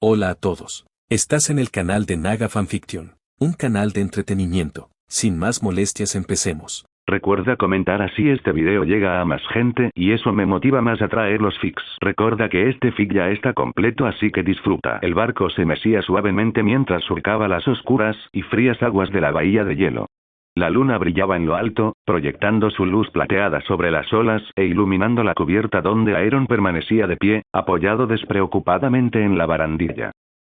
Hola a todos. Estás en el canal de Naga Fanfiction, un canal de entretenimiento. Sin más molestias empecemos. Recuerda comentar, así este video llega a más gente y eso me motiva más a traer los fics. Recuerda que este fic ya está completo, así que disfruta. El barco se mecía suavemente mientras surcaba las oscuras y frías aguas de la bahía de hielo. La luna brillaba en lo alto, proyectando su luz plateada sobre las olas e iluminando la cubierta donde Aeron permanecía de pie, apoyado despreocupadamente en la barandilla.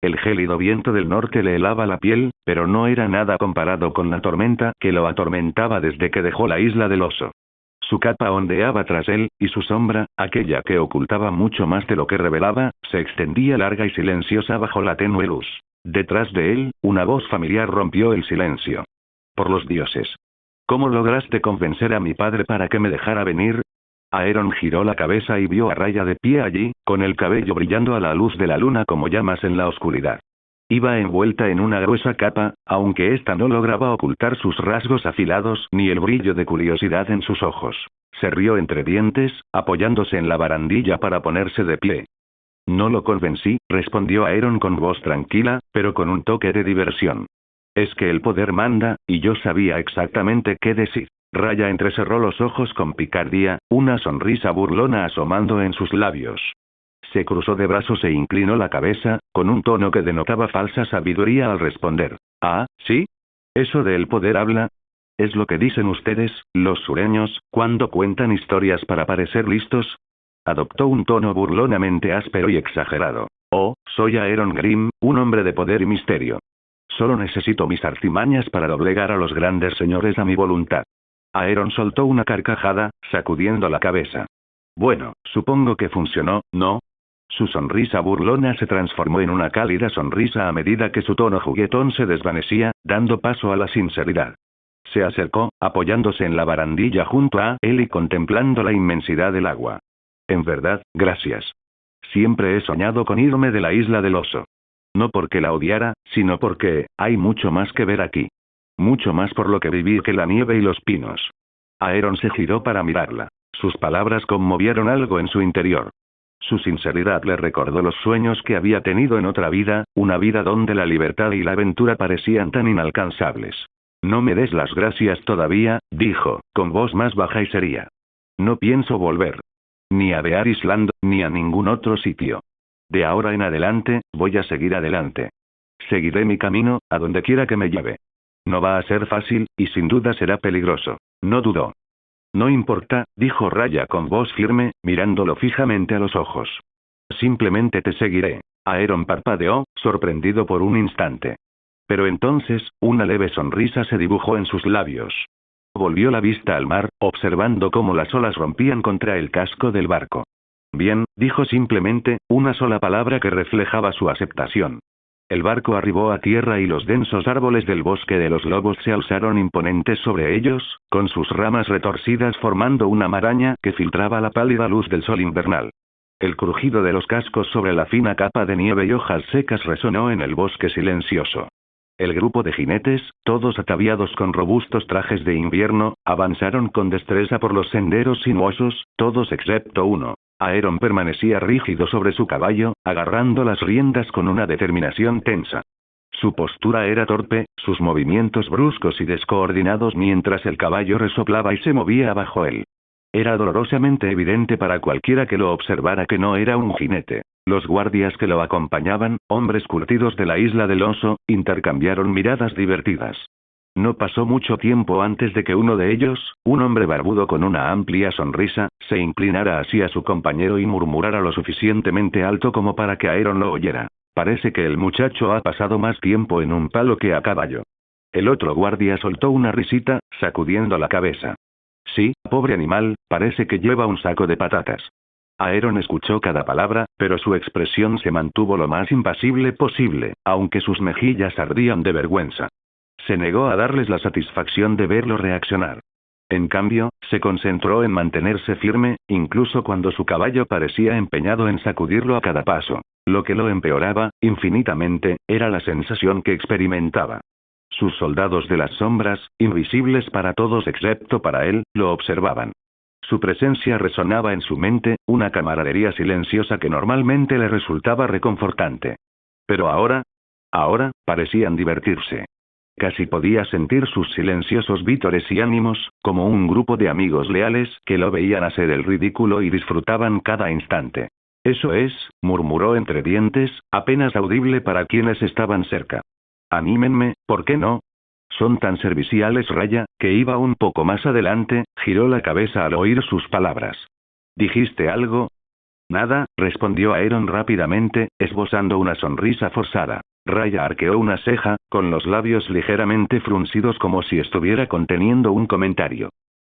El gélido viento del norte le helaba la piel, pero no era nada comparado con la tormenta que lo atormentaba desde que dejó la isla del oso. Su capa ondeaba tras él, y su sombra, aquella que ocultaba mucho más de lo que revelaba, se extendía larga y silenciosa bajo la tenue luz. Detrás de él, una voz familiar rompió el silencio. Por los dioses. ¿Cómo lograste convencer a mi padre para que me dejara venir? Aeron giró la cabeza y vio a Raya de pie allí, con el cabello brillando a la luz de la luna como llamas en la oscuridad. Iba envuelta en una gruesa capa, aunque ésta no lograba ocultar sus rasgos afilados ni el brillo de curiosidad en sus ojos. Se rió entre dientes, apoyándose en la barandilla para ponerse de pie. No lo convencí, respondió Aeron con voz tranquila, pero con un toque de diversión. Es que el poder manda, y yo sabía exactamente qué decir. Raya entrecerró los ojos con picardía, una sonrisa burlona asomando en sus labios. Se cruzó de brazos e inclinó la cabeza, con un tono que denotaba falsa sabiduría al responder. Ah, ¿sí? ¿Eso del poder habla? ¿Es lo que dicen ustedes, los sureños, cuando cuentan historias para parecer listos? Adoptó un tono burlonamente áspero y exagerado. Oh, soy Aeron Grimm, un hombre de poder y misterio. Solo necesito mis artimañas para doblegar a los grandes señores a mi voluntad. Aeron soltó una carcajada, sacudiendo la cabeza. Bueno, supongo que funcionó, ¿no? Su sonrisa burlona se transformó en una cálida sonrisa a medida que su tono juguetón se desvanecía, dando paso a la sinceridad. Se acercó, apoyándose en la barandilla junto a él y contemplando la inmensidad del agua. En verdad, gracias. Siempre he soñado con irme de la isla del oso. No porque la odiara, sino porque hay mucho más que ver aquí. Mucho más por lo que viví que la nieve y los pinos. Aeron se giró para mirarla. Sus palabras conmovieron algo en su interior. Su sinceridad le recordó los sueños que había tenido en otra vida, una vida donde la libertad y la aventura parecían tan inalcanzables. No me des las gracias todavía, dijo, con voz más baja y seria. No pienso volver. Ni a Bear Island, ni a ningún otro sitio. De ahora en adelante, voy a seguir adelante. Seguiré mi camino, a donde quiera que me lleve. No va a ser fácil, y sin duda será peligroso. No dudó. No importa, dijo Raya con voz firme, mirándolo fijamente a los ojos. Simplemente te seguiré. Aeron parpadeó, sorprendido por un instante. Pero entonces, una leve sonrisa se dibujó en sus labios. Volvió la vista al mar, observando cómo las olas rompían contra el casco del barco. Bien, dijo simplemente, una sola palabra que reflejaba su aceptación. El barco arribó a tierra y los densos árboles del bosque de los lobos se alzaron imponentes sobre ellos, con sus ramas retorcidas formando una maraña que filtraba la pálida luz del sol invernal. El crujido de los cascos sobre la fina capa de nieve y hojas secas resonó en el bosque silencioso. El grupo de jinetes, todos ataviados con robustos trajes de invierno, avanzaron con destreza por los senderos sinuosos, todos excepto uno. Aeron permanecía rígido sobre su caballo, agarrando las riendas con una determinación tensa. Su postura era torpe, sus movimientos bruscos y descoordinados mientras el caballo resoplaba y se movía bajo él. Era dolorosamente evidente para cualquiera que lo observara que no era un jinete. Los guardias que lo acompañaban, hombres curtidos de la isla del oso, intercambiaron miradas divertidas. No pasó mucho tiempo antes de que uno de ellos, un hombre barbudo con una amplia sonrisa, se inclinara hacia su compañero y murmurara lo suficientemente alto como para que Aeron lo oyera. Parece que el muchacho ha pasado más tiempo en un palo que a caballo. El otro guardia soltó una risita, sacudiendo la cabeza. Sí, pobre animal, parece que lleva un saco de patatas. Aeron escuchó cada palabra, pero su expresión se mantuvo lo más impasible posible, aunque sus mejillas ardían de vergüenza. Se negó a darles la satisfacción de verlo reaccionar. En cambio, se concentró en mantenerse firme, incluso cuando su caballo parecía empeñado en sacudirlo a cada paso. Lo que lo empeoraba, infinitamente, era la sensación que experimentaba. Sus soldados de las sombras, invisibles para todos excepto para él, lo observaban. Su presencia resonaba en su mente, una camaradería silenciosa que normalmente le resultaba reconfortante. Pero ahora, parecían divertirse. Casi podía sentir sus silenciosos vítores y ánimos, como un grupo de amigos leales que lo veían hacer el ridículo y disfrutaban cada instante. Eso es, murmuró entre dientes, apenas audible para quienes estaban cerca. Anímenme, ¿por qué no? Son tan serviciales. Raya, que iba un poco más adelante, giró la cabeza al oír sus palabras. ¿Dijiste algo? Nada, respondió Aeron rápidamente, esbozando una sonrisa forzada. Raya arqueó una ceja, con los labios ligeramente fruncidos como si estuviera conteniendo un comentario.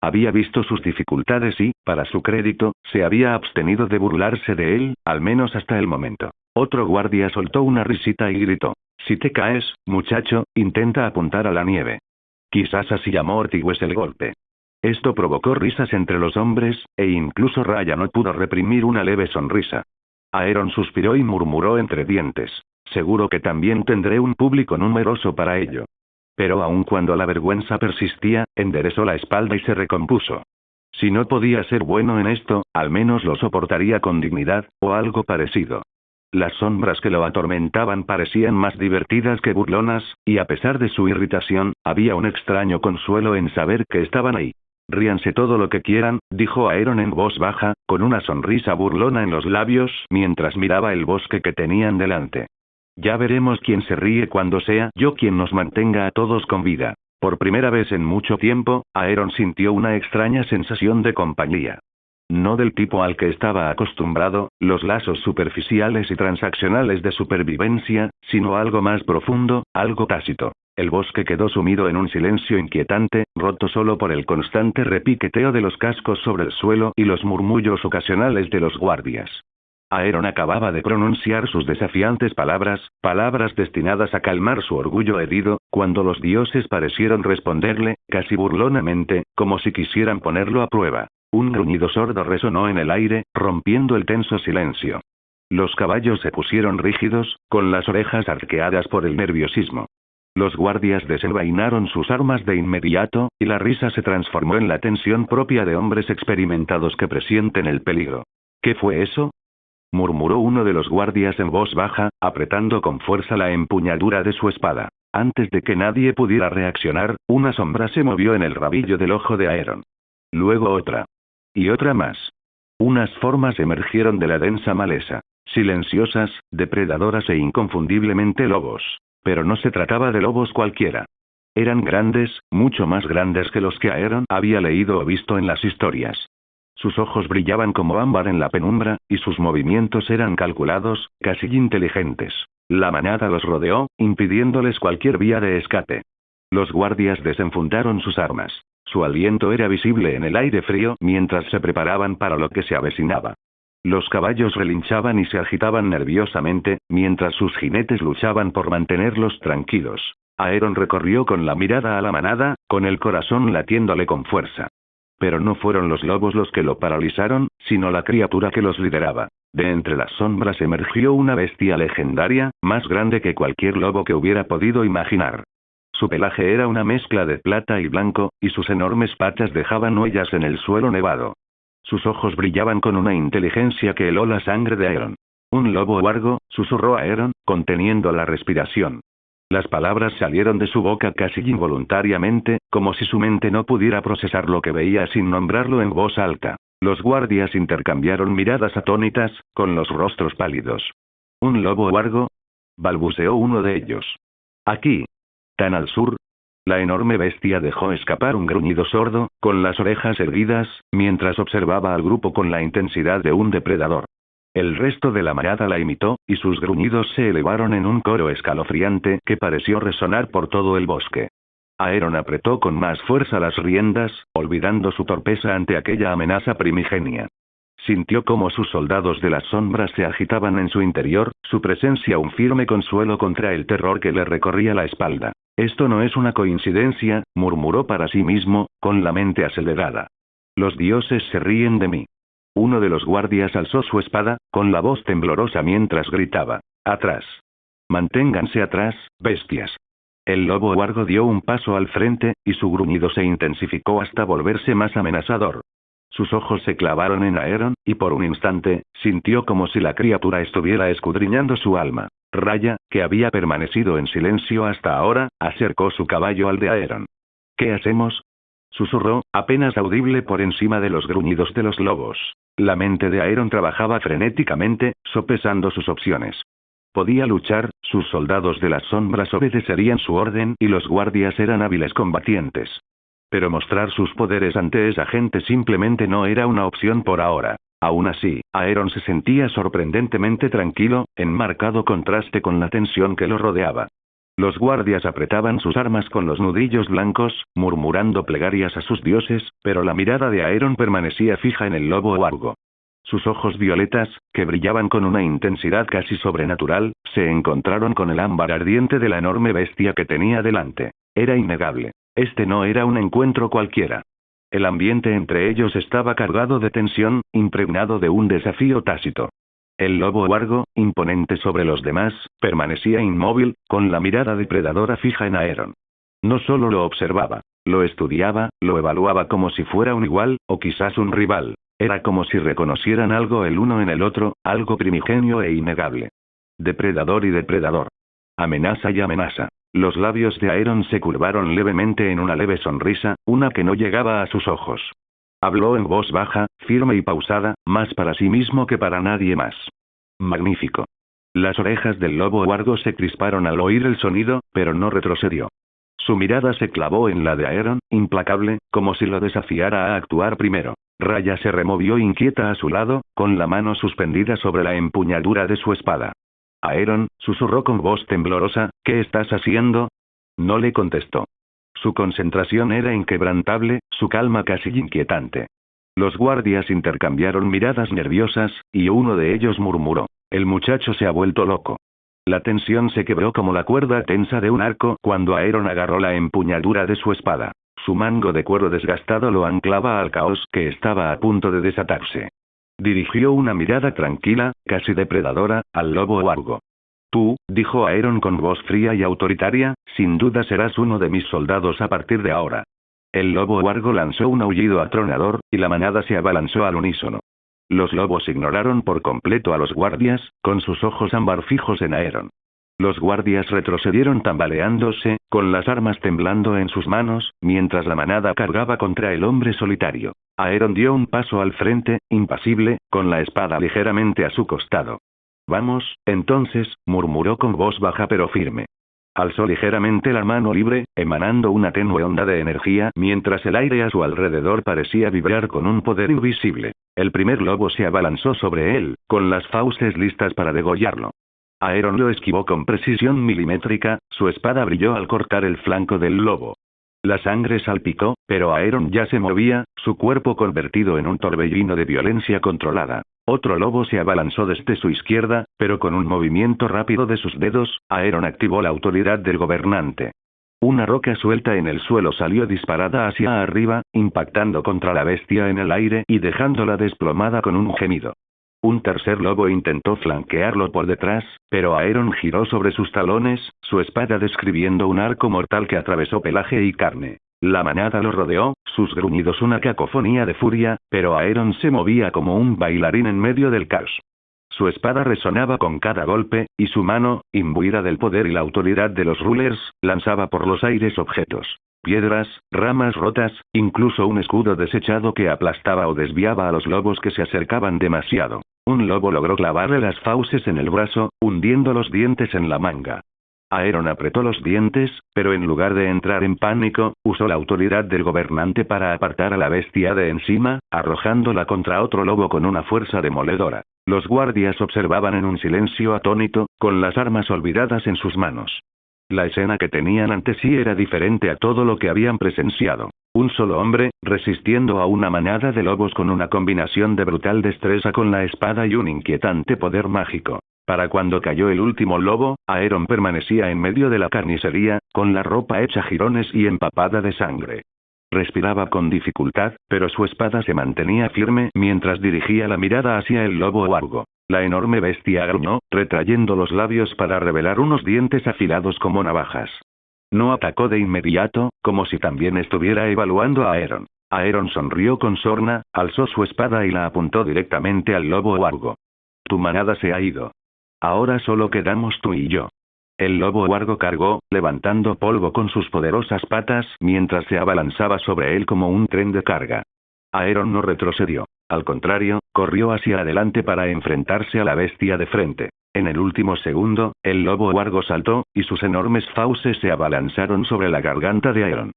Había visto sus dificultades y, para su crédito, se había abstenido de burlarse de él, al menos hasta el momento. Otro guardia soltó una risita y gritó. Si te caes, muchacho, intenta apuntar a la nieve. Quizás así amortigües el golpe. Esto provocó risas entre los hombres, e incluso Raya no pudo reprimir una leve sonrisa. Aeron suspiró y murmuró entre dientes. Seguro que también tendré un público numeroso para ello. Pero aun cuando la vergüenza persistía, enderezó la espalda y se recompuso. Si no podía ser bueno en esto, al menos lo soportaría con dignidad, o algo parecido. Las sombras que lo atormentaban parecían más divertidas que burlonas, y a pesar de su irritación, había un extraño consuelo en saber que estaban ahí. Ríanse todo lo que quieran, dijo Aeron en voz baja, con una sonrisa burlona en los labios, mientras miraba el bosque que tenían delante. Ya veremos quién se ríe cuando sea yo quien nos mantenga a todos con vida. Por primera vez en mucho tiempo, Aeron sintió una extraña sensación de compañía. No del tipo al que estaba acostumbrado, los lazos superficiales y transaccionales de supervivencia, sino algo más profundo, algo tácito. El bosque quedó sumido en un silencio inquietante, roto solo por el constante repiqueteo de los cascos sobre el suelo y los murmullos ocasionales de los guardias. Aeron acababa de pronunciar sus desafiantes palabras destinadas a calmar su orgullo herido, cuando los dioses parecieron responderle, casi burlonamente, como si quisieran ponerlo a prueba. Un gruñido sordo resonó en el aire, rompiendo el tenso silencio. Los caballos se pusieron rígidos, con las orejas arqueadas por el nerviosismo. Los guardias desenvainaron sus armas de inmediato, y la risa se transformó en la tensión propia de hombres experimentados que presienten el peligro. ¿Qué fue eso?, murmuró uno de los guardias en voz baja, apretando con fuerza la empuñadura de su espada. Antes de que nadie pudiera reaccionar, una sombra se movió en el rabillo del ojo de Aeron. Luego otra. Y otra más. Unas formas emergieron de la densa maleza. Silenciosas, depredadoras e inconfundiblemente lobos. Pero no se trataba de lobos cualquiera. Eran grandes, mucho más grandes que los que Aeron había leído o visto en las historias. Sus ojos brillaban como ámbar en la penumbra, y sus movimientos eran calculados, casi inteligentes. La manada los rodeó, impidiéndoles cualquier vía de escape. Los guardias desenfundaron sus armas. Su aliento era visible en el aire frío mientras se preparaban para lo que se avecinaba. Los caballos relinchaban y se agitaban nerviosamente, mientras sus jinetes luchaban por mantenerlos tranquilos. Aeron recorrió con la mirada a la manada, con el corazón latiéndole con fuerza. Pero no fueron los lobos los que lo paralizaron, sino la criatura que los lideraba. De entre las sombras emergió una bestia legendaria, más grande que cualquier lobo que hubiera podido imaginar. Su pelaje era una mezcla de plata y blanco, y sus enormes patas dejaban huellas en el suelo nevado. Sus ojos brillaban con una inteligencia que heló la sangre de Aeron. Un lobo huargo, susurró Aeron, conteniendo la respiración. Las palabras salieron de su boca casi involuntariamente, como si su mente no pudiera procesar lo que veía sin nombrarlo en voz alta. Los guardias intercambiaron miradas atónitas, con los rostros pálidos. ¿Un lobo huargo?, balbuceó uno de ellos. Aquí. Tan al sur. La enorme bestia dejó escapar un gruñido sordo, con las orejas erguidas, mientras observaba al grupo con la intensidad de un depredador. El resto de la manada la imitó, y sus gruñidos se elevaron en un coro escalofriante que pareció resonar por todo el bosque. Aeron apretó con más fuerza las riendas, olvidando su torpeza ante aquella amenaza primigenia. Sintió cómo sus soldados de las sombras se agitaban en su interior, su presencia un firme consuelo contra el terror que le recorría la espalda. Esto no es una coincidencia, murmuró para sí mismo, con la mente acelerada. Los dioses se ríen de mí. Uno de los guardias alzó su espada, con la voz temblorosa mientras gritaba. ¡Atrás! ¡Manténganse atrás, bestias! El lobo huargo dio un paso al frente, y su gruñido se intensificó hasta volverse más amenazador. Sus ojos se clavaron en Aeron, y por un instante, sintió como si la criatura estuviera escudriñando su alma. Raya, que había permanecido en silencio hasta ahora, acercó su caballo al de Aeron. ¿Qué hacemos? Susurró, apenas audible por encima de los gruñidos de los lobos. La mente de Aeron trabajaba frenéticamente, sopesando sus opciones. Podía luchar, sus soldados de las sombras obedecerían su orden y los guardias eran hábiles combatientes. Pero mostrar sus poderes ante esa gente simplemente no era una opción por ahora. Aún así, Aeron se sentía sorprendentemente tranquilo, en marcado contraste con la tensión que lo rodeaba. Los guardias apretaban sus armas con los nudillos blancos, murmurando plegarias a sus dioses, pero la mirada de Aeron permanecía fija en el lobo huargo. Sus ojos violetas, que brillaban con una intensidad casi sobrenatural, se encontraron con el ámbar ardiente de la enorme bestia que tenía delante. Era innegable. Este no era un encuentro cualquiera. El ambiente entre ellos estaba cargado de tensión, impregnado de un desafío tácito. El lobo huargo, imponente sobre los demás, permanecía inmóvil, con la mirada depredadora fija en Aeron. No solo lo observaba, lo estudiaba, lo evaluaba como si fuera un igual, o quizás un rival. Era como si reconocieran algo el uno en el otro, algo primigenio e innegable. Depredador y depredador. Amenaza y amenaza. Los labios de Aeron se curvaron levemente en una leve sonrisa, una que no llegaba a sus ojos. Habló en voz baja, firme y pausada, más para sí mismo que para nadie más. Magnífico. Las orejas del lobo huargo se crisparon al oír el sonido, pero no retrocedió. Su mirada se clavó en la de Aeron, implacable, como si lo desafiara a actuar primero. Raya se removió inquieta a su lado, con la mano suspendida sobre la empuñadura de su espada. Aeron, susurró con voz temblorosa, ¿qué estás haciendo? No le contestó. Su concentración era inquebrantable, su calma casi inquietante. Los guardias intercambiaron miradas nerviosas, y uno de ellos murmuró, el muchacho se ha vuelto loco. La tensión se quebró como la cuerda tensa de un arco cuando Aeron agarró la empuñadura de su espada. Su mango de cuero desgastado lo anclaba al caos que estaba a punto de desatarse. Dirigió una mirada tranquila, casi depredadora, al lobo huargo. Tú, dijo Aeron con voz fría y autoritaria, sin duda serás uno de mis soldados a partir de ahora. El lobo huargo lanzó un aullido atronador, y la manada se abalanzó al unísono. Los lobos ignoraron por completo a los guardias, con sus ojos ámbar fijos en Aeron. Los guardias retrocedieron tambaleándose, con las armas temblando en sus manos, mientras la manada cargaba contra el hombre solitario. Aeron dio un paso al frente, impasible, con la espada ligeramente a su costado. Vamos, entonces, murmuró con voz baja pero firme. Alzó ligeramente la mano libre, emanando una tenue onda de energía, mientras el aire a su alrededor parecía vibrar con un poder invisible. El primer lobo se abalanzó sobre él, con las fauces listas para degollarlo. Aeron lo esquivó con precisión milimétrica, su espada brilló al cortar el flanco del lobo. La sangre salpicó, pero Aeron ya se movía, su cuerpo convertido en un torbellino de violencia controlada. Otro lobo se abalanzó desde su izquierda, pero con un movimiento rápido de sus dedos, Aeron activó la autoridad del gobernante. Una roca suelta en el suelo salió disparada hacia arriba, impactando contra la bestia en el aire y dejándola desplomada con un gemido. Un tercer lobo intentó flanquearlo por detrás, pero Aeron giró sobre sus talones, su espada describiendo un arco mortal que atravesó pelaje y carne. La manada lo rodeó, sus gruñidos una cacofonía de furia, pero Aeron se movía como un bailarín en medio del caos. Su espada resonaba con cada golpe, y su mano, imbuida del poder y la autoridad de los rulers, lanzaba por los aires objetos. Piedras, ramas rotas, incluso un escudo desechado que aplastaba o desviaba a los lobos que se acercaban demasiado. Un lobo logró clavarle las fauces en el brazo, hundiendo los dientes en la manga. Aeron apretó los dientes, pero en lugar de entrar en pánico, usó la autoridad del gobernante para apartar a la bestia de encima, arrojándola contra otro lobo con una fuerza demoledora. Los guardias observaban en un silencio atónito, con las armas olvidadas en sus manos. La escena que tenían ante sí era diferente a todo lo que habían presenciado. Un solo hombre, resistiendo a una manada de lobos con una combinación de brutal destreza con la espada y un inquietante poder mágico. Para cuando cayó el último lobo, Aeron permanecía en medio de la carnicería, con la ropa hecha jirones y empapada de sangre. Respiraba con dificultad, pero su espada se mantenía firme mientras dirigía la mirada hacia el lobo huargo. La enorme bestia gruñó, retrayendo los labios para revelar unos dientes afilados como navajas. No atacó de inmediato, como si también estuviera evaluando a Aeron. Aeron sonrió con sorna, alzó su espada y la apuntó directamente al lobo huargo. Tu manada se ha ido. Ahora solo quedamos tú y yo. El lobo huargo cargó, levantando polvo con sus poderosas patas mientras se abalanzaba sobre él como un tren de carga. Aeron no retrocedió. Al contrario, corrió hacia adelante para enfrentarse a la bestia de frente. En el último segundo, el lobo huargo saltó, y sus enormes fauces se abalanzaron sobre la garganta de Aeron.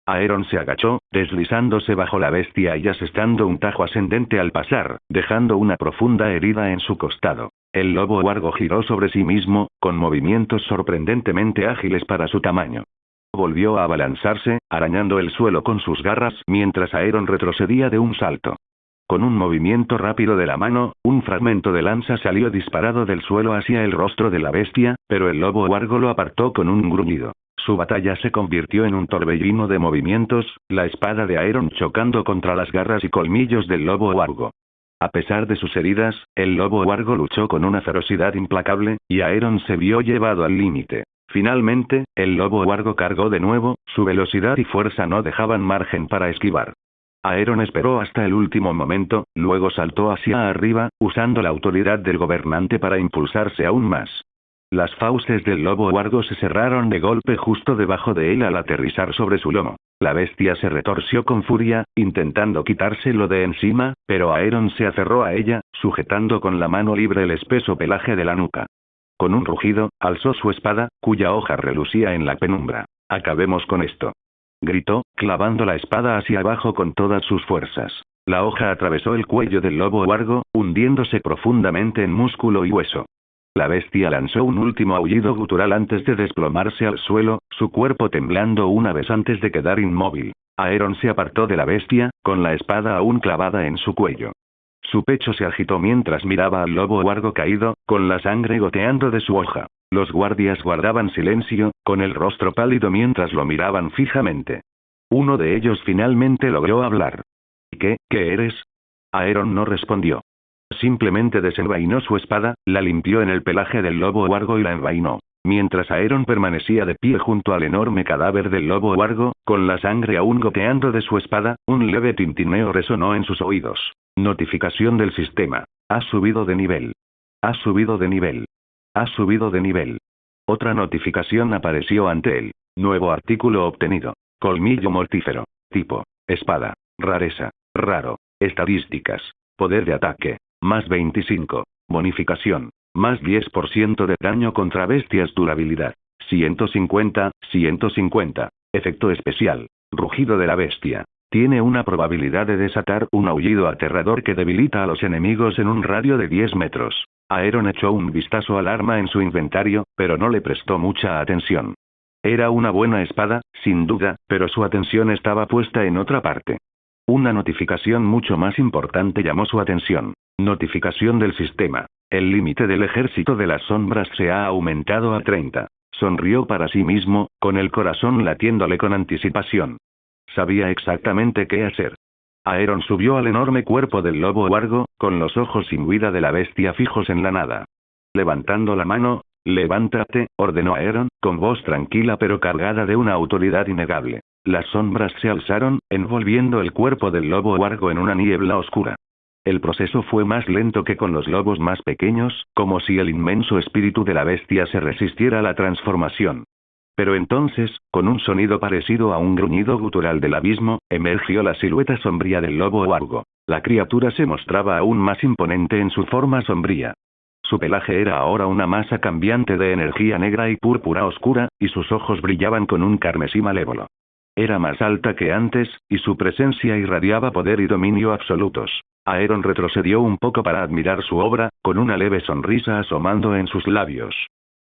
Aeron se agachó, deslizándose bajo la bestia y asestando un tajo ascendente al pasar, dejando una profunda herida en su costado. El lobo huargo giró sobre sí mismo, con movimientos sorprendentemente ágiles para su tamaño. Volvió a abalanzarse, arañando el suelo con sus garras mientras Aeron retrocedía de un salto. Con un movimiento rápido de la mano, un fragmento de lanza salió disparado del suelo hacia el rostro de la bestia, pero el lobo huargo lo apartó con un gruñido. Su batalla se convirtió en un torbellino de movimientos, la espada de Aeron chocando contra las garras y colmillos del lobo huargo. A pesar de sus heridas, el lobo huargo luchó con una ferocidad implacable, y Aeron se vio llevado al límite. Finalmente, el lobo huargo cargó de nuevo, su velocidad y fuerza no dejaban margen para esquivar. Aeron esperó hasta el último momento, luego saltó hacia arriba, usando la autoridad del gobernante para impulsarse aún más. Las fauces del lobo huargo se cerraron de golpe justo debajo de él al aterrizar sobre su lomo. La bestia se retorció con furia, intentando quitárselo de encima, pero Aeron se aferró a ella, sujetando con la mano libre el espeso pelaje de la nuca. Con un rugido, alzó su espada, cuya hoja relucía en la penumbra. «Acabemos con esto», gritó, clavando la espada hacia abajo con todas sus fuerzas. La hoja atravesó el cuello del lobo huargo, hundiéndose profundamente en músculo y hueso. La bestia lanzó un último aullido gutural antes de desplomarse al suelo, su cuerpo temblando una vez antes de quedar inmóvil. Aeron se apartó de la bestia, con la espada aún clavada en su cuello. Su pecho se agitó mientras miraba al lobo huargo caído, con la sangre goteando de su hoja. Los guardias guardaban silencio, con el rostro pálido mientras lo miraban fijamente. Uno de ellos finalmente logró hablar. ¿Qué eres? Aeron no respondió. Simplemente desenvainó su espada, la limpió en el pelaje del lobo huargo y la envainó. Mientras Aeron permanecía de pie junto al enorme cadáver del lobo huargo, con la sangre aún goteando de su espada, un leve tintineo resonó en sus oídos. Notificación del sistema. Has subido de nivel. Has subido de nivel. Has subido de nivel. Otra notificación apareció ante él. Nuevo artículo obtenido. Colmillo mortífero. Tipo. Espada. Rareza. Raro. Estadísticas. Poder de ataque. Más 25. Bonificación. Más 10% de daño contra bestias. Durabilidad. 150. Efecto especial. Rugido de la bestia. Tiene una probabilidad de desatar un aullido aterrador que debilita a los enemigos en un radio de 10 metros. Aeron echó un vistazo al arma en su inventario, pero no le prestó mucha atención. Era una buena espada, sin duda, pero su atención estaba puesta en otra parte. Una notificación mucho más importante llamó su atención. Notificación del sistema. El límite del ejército de las sombras se ha aumentado a 30. Sonrió para sí mismo, con el corazón latiéndole con anticipación. Sabía exactamente qué hacer. Aeron subió al enorme cuerpo del lobo huargo, con los ojos sin huida de la bestia fijos en la nada. Levantando la mano, «Levántate», ordenó Aeron, con voz tranquila pero cargada de una autoridad innegable. Las sombras se alzaron, envolviendo el cuerpo del lobo huargo en una niebla oscura. El proceso fue más lento que con los lobos más pequeños, como si el inmenso espíritu de la bestia se resistiera a la transformación. Pero entonces, con un sonido parecido a un gruñido gutural del abismo, emergió la silueta sombría del lobo huargo. La criatura se mostraba aún más imponente en su forma sombría. Su pelaje era ahora una masa cambiante de energía negra y púrpura oscura, y sus ojos brillaban con un carmesí malévolo. Era más alta que antes, y su presencia irradiaba poder y dominio absolutos. Aeron retrocedió un poco para admirar su obra, con una leve sonrisa asomando en sus labios.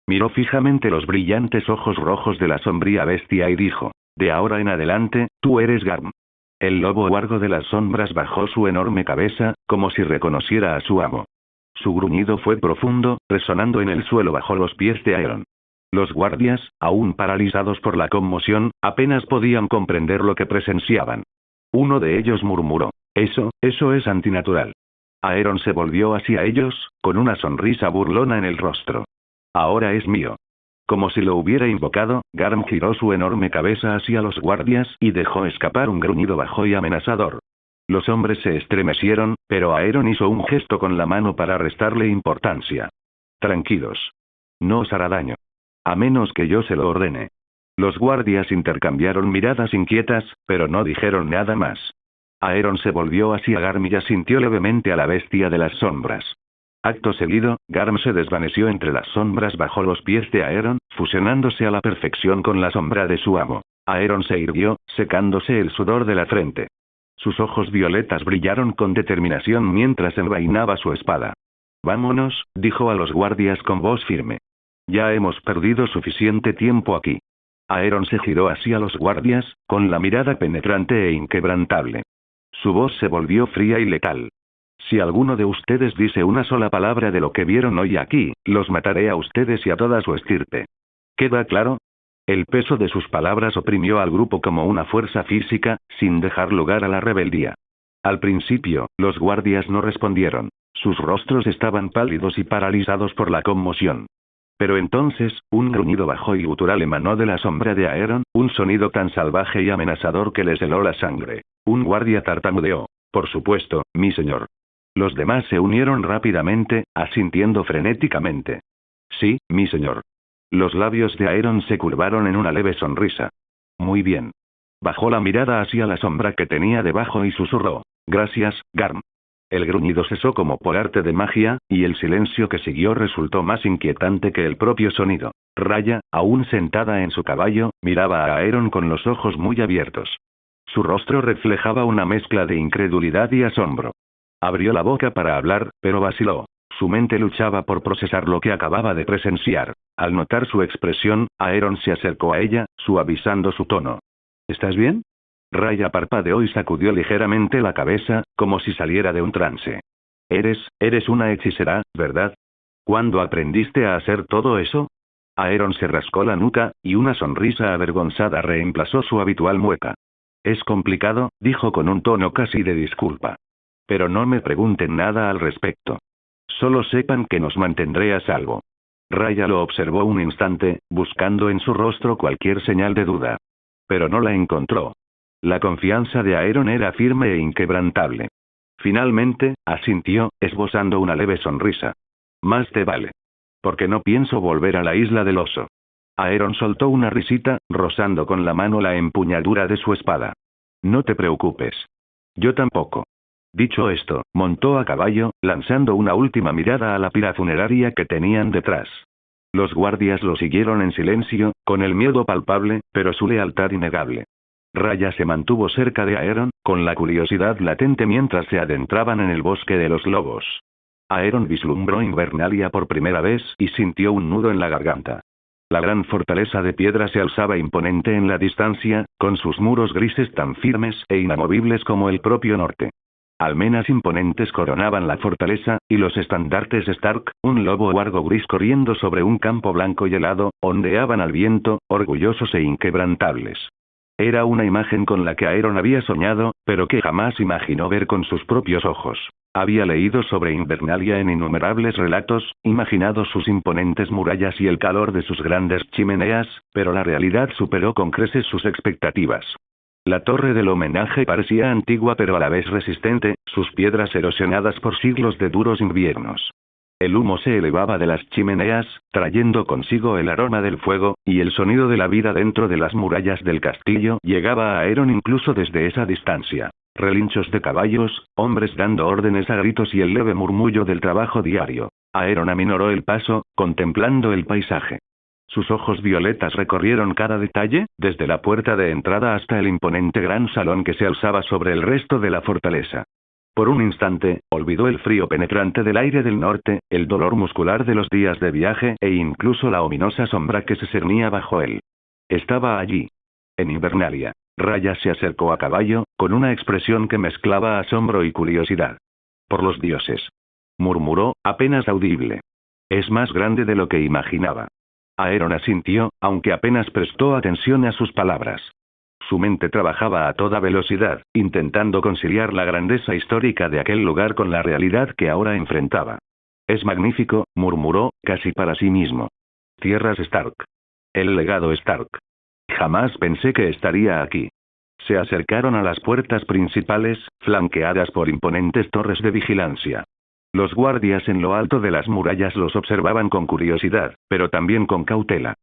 Miró fijamente los brillantes ojos rojos de la sombría bestia y dijo: «De ahora en adelante, tú eres Garm». El lobo huargo de las sombras bajó su enorme cabeza, como si reconociera a su amo. Su gruñido fue profundo, resonando en el suelo bajo los pies de Aeron. Los guardias, aún paralizados por la conmoción, apenas podían comprender lo que presenciaban. Uno de ellos murmuró: Eso es antinatural». Aeron se volvió hacia ellos, con una sonrisa burlona en el rostro. «Ahora es mío». Como si lo hubiera invocado, Garm giró su enorme cabeza hacia los guardias y dejó escapar un gruñido bajo y amenazador. Los hombres se estremecieron, pero Aeron hizo un gesto con la mano para restarle importancia. «Tranquilos. No os hará daño». A menos que yo se lo ordene. Los guardias intercambiaron miradas inquietas, pero no dijeron nada más. Aeron se volvió hacia Garm y asintió levemente a la bestia de las sombras. Acto seguido, Garm se desvaneció entre las sombras bajo los pies de Aeron, fusionándose a la perfección con la sombra de su amo. Aeron se irguió, secándose el sudor de la frente. Sus ojos violetas brillaron con determinación mientras envainaba su espada. Vámonos, dijo a los guardias con voz firme. Ya hemos perdido suficiente tiempo aquí. Aeron se giró hacia los guardias, con la mirada penetrante e inquebrantable. Su voz se volvió fría y letal. Si alguno de ustedes dice una sola palabra de lo que vieron hoy aquí, los mataré a ustedes y a toda su estirpe. ¿Queda claro? El peso de sus palabras oprimió al grupo como una fuerza física, sin dejar lugar a la rebeldía. Al principio, los guardias no respondieron. Sus rostros estaban pálidos y paralizados por la conmoción. Pero entonces, un gruñido bajo y gutural emanó de la sombra de Aeron, un sonido tan salvaje y amenazador que les heló la sangre. Un guardia tartamudeó. Por supuesto, mi señor. Los demás se unieron rápidamente, asintiendo frenéticamente. Sí, mi señor. Los labios de Aeron se curvaron en una leve sonrisa. Muy bien. Bajó la mirada hacia la sombra que tenía debajo y susurró. Gracias, Garm. El gruñido cesó como por arte de magia, y el silencio que siguió resultó más inquietante que el propio sonido. Raya, aún sentada en su caballo, miraba a Aeron con los ojos muy abiertos. Su rostro reflejaba una mezcla de incredulidad y asombro. Abrió la boca para hablar, pero vaciló. Su mente luchaba por procesar lo que acababa de presenciar. Al notar su expresión, Aeron se acercó a ella, suavizando su tono. ¿Estás bien? Raya parpadeó y sacudió ligeramente la cabeza, como si saliera de un trance. Eres una hechicera, ¿verdad? ¿Cuándo aprendiste a hacer todo eso? Aeron se rascó la nuca, y una sonrisa avergonzada reemplazó su habitual mueca. Es complicado, dijo con un tono casi de disculpa. Pero no me pregunten nada al respecto. Solo sepan que nos mantendré a salvo. Raya lo observó un instante, buscando en su rostro cualquier señal de duda. Pero no la encontró. La confianza de Aeron era firme e inquebrantable. Finalmente, asintió, esbozando una leve sonrisa. Más te vale. Porque no pienso volver a la isla del oso. Aeron soltó una risita, rozando con la mano la empuñadura de su espada. No te preocupes. Yo tampoco. Dicho esto, montó a caballo, lanzando una última mirada a la pira funeraria que tenían detrás. Los guardias lo siguieron en silencio, con el miedo palpable, pero su lealtad innegable. Raya se mantuvo cerca de Aeron, con la curiosidad latente mientras se adentraban en el bosque de los lobos. Aeron vislumbró Invernalia por primera vez y sintió un nudo en la garganta. La gran fortaleza de piedra se alzaba imponente en la distancia, con sus muros grises tan firmes e inamovibles como el propio norte. Almenas imponentes coronaban la fortaleza, y los estandartes Stark, un lobo huargo gris corriendo sobre un campo blanco y helado, ondeaban al viento, orgullosos e inquebrantables. Era una imagen con la que Aeron había soñado, pero que jamás imaginó ver con sus propios ojos. Había leído sobre Invernalia en innumerables relatos, imaginado sus imponentes murallas y el calor de sus grandes chimeneas, pero la realidad superó con creces sus expectativas. La torre del homenaje parecía antigua pero a la vez resistente, sus piedras erosionadas por siglos de duros inviernos. El humo se elevaba de las chimeneas, trayendo consigo el aroma del fuego, y el sonido de la vida dentro de las murallas del castillo llegaba a Aeron incluso desde esa distancia. Relinchos de caballos, hombres dando órdenes a gritos y el leve murmullo del trabajo diario. Aeron aminoró el paso, contemplando el paisaje. Sus ojos violetas recorrieron cada detalle, desde la puerta de entrada hasta el imponente gran salón que se alzaba sobre el resto de la fortaleza. Por un instante, olvidó el frío penetrante del aire del norte, el dolor muscular de los días de viaje e incluso la ominosa sombra que se cernía bajo él. Estaba allí. En Invernalia. Raya se acercó a caballo, con una expresión que mezclaba asombro y curiosidad. Por los dioses. Murmuró, apenas audible. Es más grande de lo que imaginaba. Aeron asintió, aunque apenas prestó atención a sus palabras. Su mente trabajaba a toda velocidad, intentando conciliar la grandeza histórica de aquel lugar con la realidad que ahora enfrentaba. Es magnífico, murmuró, casi para sí mismo. Tierras Stark. El legado Stark. Jamás pensé que estaría aquí. Se acercaron a las puertas principales, flanqueadas por imponentes torres de vigilancia. Los guardias en lo alto de las murallas los observaban con curiosidad, pero también con cautela.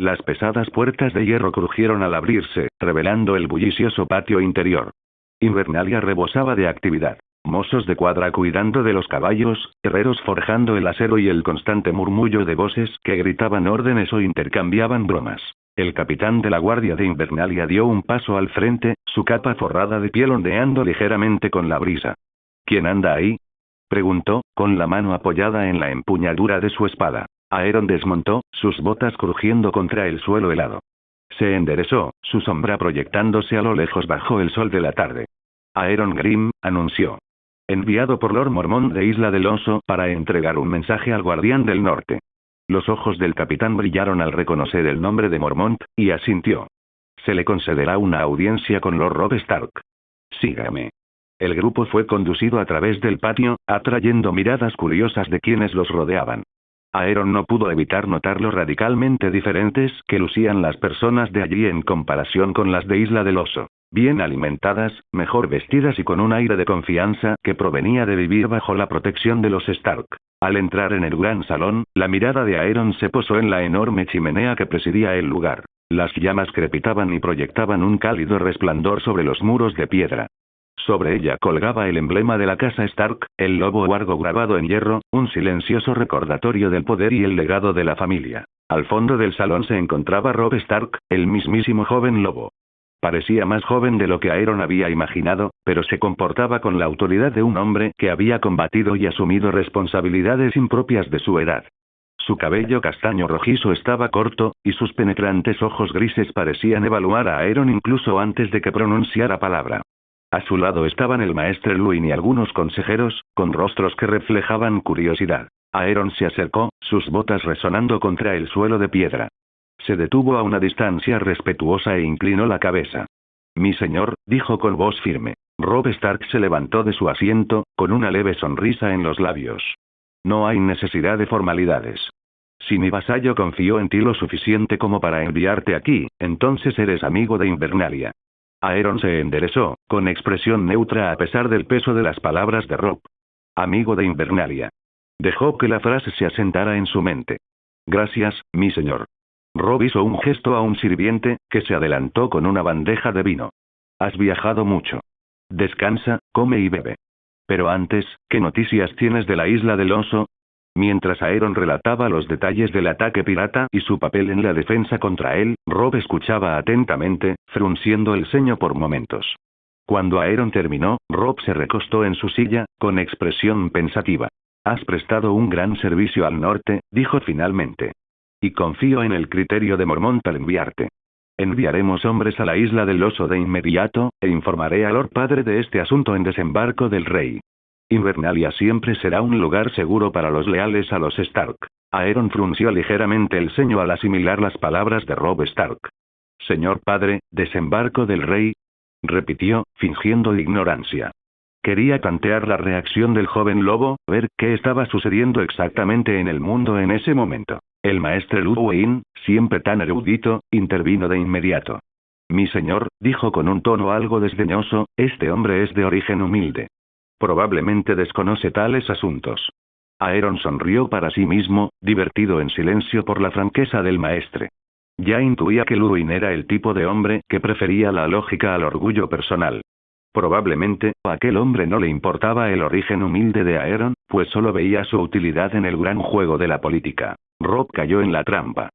Las pesadas puertas de hierro crujieron al abrirse, revelando el bullicioso patio interior. Invernalia rebosaba de actividad. Mozos de cuadra cuidando de los caballos, herreros forjando el acero y el constante murmullo de voces que gritaban órdenes o intercambiaban bromas. El capitán de la guardia de Invernalia dio un paso al frente, su capa forrada de piel ondeando ligeramente con la brisa. ¿Quién anda ahí?, preguntó, con la mano apoyada en la empuñadura de su espada. Aeron desmontó, sus botas crujiendo contra el suelo helado. Se enderezó, su sombra proyectándose a lo lejos bajo el sol de la tarde. Aeron Grimm, anunció. Enviado por Lord Mormont de Isla del Oso para entregar un mensaje al Guardián del Norte. Los ojos del capitán brillaron al reconocer el nombre de Mormont, y asintió. Se le concederá una audiencia con Lord Robb Stark. Sígame. El grupo fue conducido a través del patio, atrayendo miradas curiosas de quienes los rodeaban. Aeron no pudo evitar notar lo radicalmente diferentes que lucían las personas de allí en comparación con las de Isla del Oso. Bien alimentadas, mejor vestidas y con un aire de confianza que provenía de vivir bajo la protección de los Stark. Al entrar en el gran salón, la mirada de Aeron se posó en la enorme chimenea que presidía el lugar. Las llamas crepitaban y proyectaban un cálido resplandor sobre los muros de piedra. Sobre ella colgaba el emblema de la casa Stark, el lobo huargo grabado en hierro, un silencioso recordatorio del poder y el legado de la familia. Al fondo del salón se encontraba Robb Stark, el mismísimo joven lobo. Parecía más joven de lo que Aeron había imaginado, pero se comportaba con la autoridad de un hombre que había combatido y asumido responsabilidades impropias de su edad. Su cabello castaño rojizo estaba corto, y sus penetrantes ojos grises parecían evaluar a Aeron incluso antes de que pronunciara palabra. A su lado estaban el maestre Luin y algunos consejeros, con rostros que reflejaban curiosidad. Aeron se acercó, sus botas resonando contra el suelo de piedra. Se detuvo a una distancia respetuosa e inclinó la cabeza. Mi señor, dijo con voz firme. Robb Stark se levantó de su asiento, con una leve sonrisa en los labios. No hay necesidad de formalidades. Si mi vasallo confió en ti lo suficiente como para enviarte aquí, entonces eres amigo de Invernalia. Aeron se enderezó, con expresión neutra a pesar del peso de las palabras de Robb. Amigo de Invernalia. Dejó que la frase se asentara en su mente. Gracias, mi señor. Robb hizo un gesto a un sirviente, que se adelantó con una bandeja de vino. Has viajado mucho. Descansa, come y bebe. Pero antes, ¿qué noticias tienes de la Isla del Oso? Mientras Aeron relataba los detalles del ataque pirata y su papel en la defensa contra él, Robb escuchaba atentamente, frunciendo el ceño por momentos. Cuando Aeron terminó, Robb se recostó en su silla, con expresión pensativa. Has prestado un gran servicio al norte, dijo finalmente. Y confío en el criterio de Mormont al enviarte. Enviaremos hombres a la Isla del Oso de inmediato, e informaré al Lord Padre de este asunto en Desembarco del Rey. Invernalia siempre será un lugar seguro para los leales a los Stark. Aeron frunció ligeramente el ceño al asimilar las palabras de Robb Stark. Señor padre, ¿Desembarco del Rey? Repitió, fingiendo ignorancia. Quería tantear la reacción del joven lobo, ver qué estaba sucediendo exactamente en el mundo en ese momento. El maestre Luin, siempre tan erudito, intervino de inmediato. Mi señor, dijo con un tono algo desdeñoso, este hombre es de origen humilde. Probablemente desconoce tales asuntos. Aeron sonrió para sí mismo, divertido en silencio por la franqueza del maestre. Ya intuía que Luin era el tipo de hombre que prefería la lógica al orgullo personal. Probablemente, a aquel hombre no le importaba el origen humilde de Aeron, pues solo veía su utilidad en el gran juego de la política. Robb cayó en la trampa.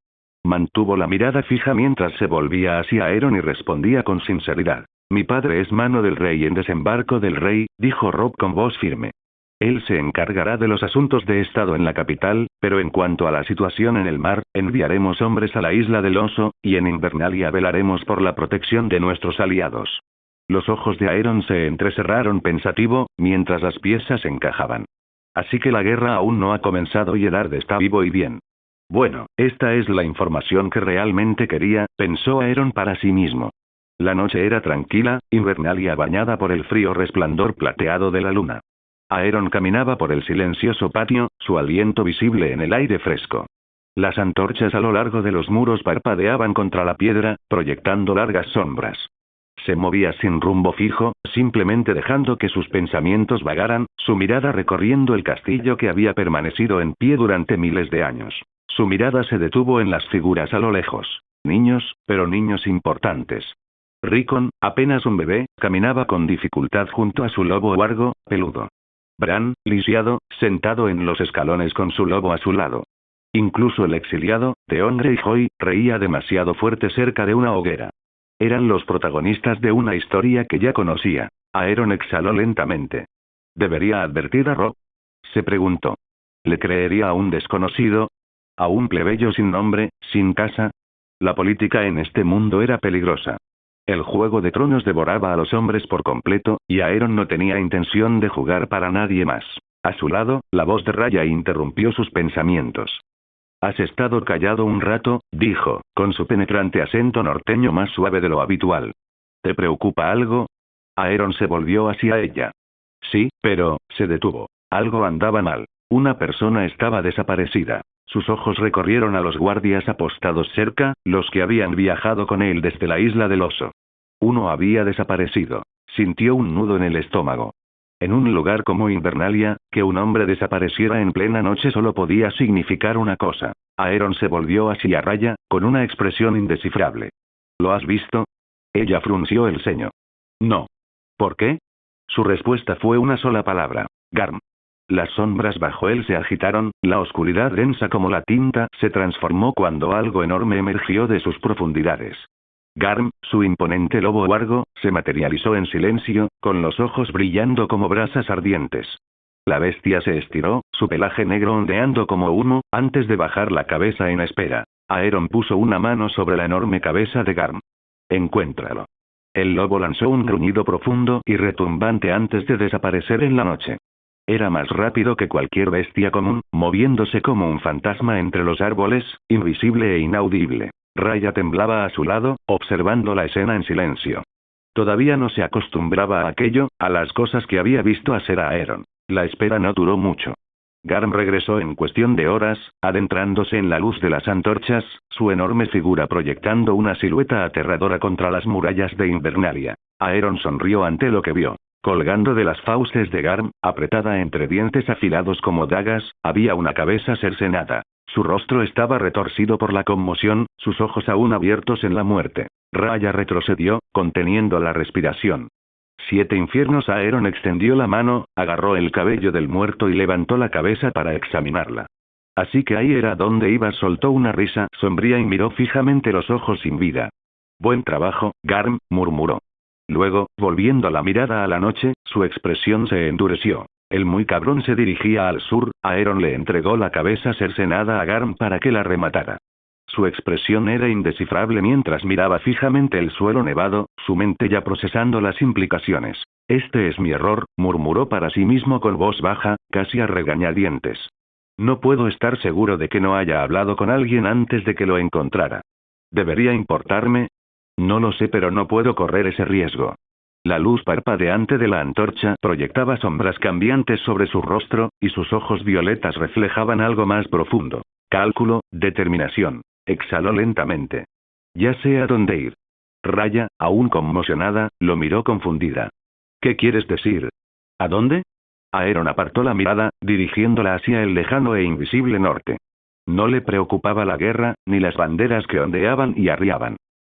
Mantuvo la mirada fija mientras se volvía hacia Aeron y respondía con sinceridad. Mi padre es mano del rey en Desembarco del Rey, dijo Robb con voz firme. Él se encargará de los asuntos de Estado en la capital, pero en cuanto a la situación en el mar, enviaremos hombres a la Isla del Oso, y en Invernalia velaremos por la protección de nuestros aliados. Los ojos de Aeron se entrecerraron pensativo, mientras las piezas encajaban. Así que la guerra aún no ha comenzado y Eddard está vivo y bien. Bueno, esta es la información que realmente quería, pensó Aeron para sí mismo. La noche era tranquila, Invernalia bañada por el frío resplandor plateado de la luna. Aeron caminaba por el silencioso patio, su aliento visible en el aire fresco. Las antorchas a lo largo de los muros parpadeaban contra la piedra, proyectando largas sombras. Se movía sin rumbo fijo, simplemente dejando que sus pensamientos vagaran, su mirada recorriendo el castillo que había permanecido en pie durante miles de años. Su mirada se detuvo en las figuras a lo lejos. Niños, pero niños importantes. Rickon, apenas un bebé, caminaba con dificultad junto a su lobo huargo, peludo. Bran, lisiado, sentado en los escalones con su lobo a su lado. Incluso el exiliado, Theon Greyjoy, reía demasiado fuerte cerca de una hoguera. Eran los protagonistas de una historia que ya conocía. Aeron exhaló lentamente. ¿Debería advertir a Robb? Se preguntó. ¿Le creería a un desconocido? ¿A un plebeyo sin nombre, sin casa? La política en este mundo era peligrosa. El Juego de Tronos devoraba a los hombres por completo, y Aeron no tenía intención de jugar para nadie más. A su lado, la voz de Raya interrumpió sus pensamientos. «Has estado callado un rato», dijo, con su penetrante acento norteño más suave de lo habitual. «¿Te preocupa algo?» Aeron se volvió hacia ella. Sí, pero, se detuvo. Algo andaba mal. Una persona estaba desaparecida. Sus ojos recorrieron a los guardias apostados cerca, los que habían viajado con él desde la isla del oso. Uno había desaparecido. Sintió un nudo en el estómago. En un lugar como Invernalia, que un hombre desapareciera en plena noche solo podía significar una cosa. Aeron se volvió hacia Raya, con una expresión indescifrable. ¿Lo has visto? Ella frunció el ceño. No. ¿Por qué? Su respuesta fue una sola palabra. Garm. Las sombras bajo él se agitaron, la oscuridad densa como la tinta se transformó cuando algo enorme emergió de sus profundidades. Garm, su imponente lobo huargo, se materializó en silencio, con los ojos brillando como brasas ardientes. La bestia se estiró, su pelaje negro ondeando como humo, antes de bajar la cabeza en espera. Aeron puso una mano sobre la enorme cabeza de Garm. Encuéntralo. El lobo lanzó un gruñido profundo y retumbante antes de desaparecer en la noche. Era más rápido que cualquier bestia común, moviéndose como un fantasma entre los árboles, invisible e inaudible. Raya temblaba a su lado, observando la escena en silencio. Todavía no se acostumbraba a aquello, a las cosas que había visto hacer a Aeron. La espera no duró mucho. Garm regresó en cuestión de horas, adentrándose en la luz de las antorchas, su enorme figura proyectando una silueta aterradora contra las murallas de Invernalia. Aeron sonrió ante lo que vio. Colgando de las fauces de Garm, apretada entre dientes afilados como dagas, había una cabeza cercenada. Su rostro estaba retorcido por la conmoción, sus ojos aún abiertos en la muerte. Raya retrocedió, conteniendo la respiración. 7 infiernos. Aeron extendió la mano, agarró el cabello del muerto y levantó la cabeza para examinarla. Así que ahí era donde iba. Soltó una risa sombría y miró fijamente los ojos sin vida. Buen trabajo, Garm, murmuró. Luego, volviendo la mirada a la noche, su expresión se endureció. El muy cabrón se dirigía al sur. Aeron le entregó la cabeza cercenada a Garm para que la rematara. Su expresión era indescifrable mientras miraba fijamente el suelo nevado, su mente ya procesando las implicaciones. Este es mi error, murmuró para sí mismo con voz baja, casi a regañadientes. No puedo estar seguro de que no haya hablado con alguien antes de que lo encontrara. ¿Debería importarme? No lo sé, pero no puedo correr ese riesgo. La luz parpadeante de la antorcha proyectaba sombras cambiantes sobre su rostro, y sus ojos violetas reflejaban algo más profundo. Cálculo, determinación. Exhaló lentamente. Ya sé a dónde ir. Raya, aún conmocionada, lo miró confundida. ¿Qué quieres decir? ¿A dónde? Aeron apartó la mirada, dirigiéndola hacia el lejano e invisible norte. No le preocupaba la guerra, ni las banderas que ondeaban y arriaban.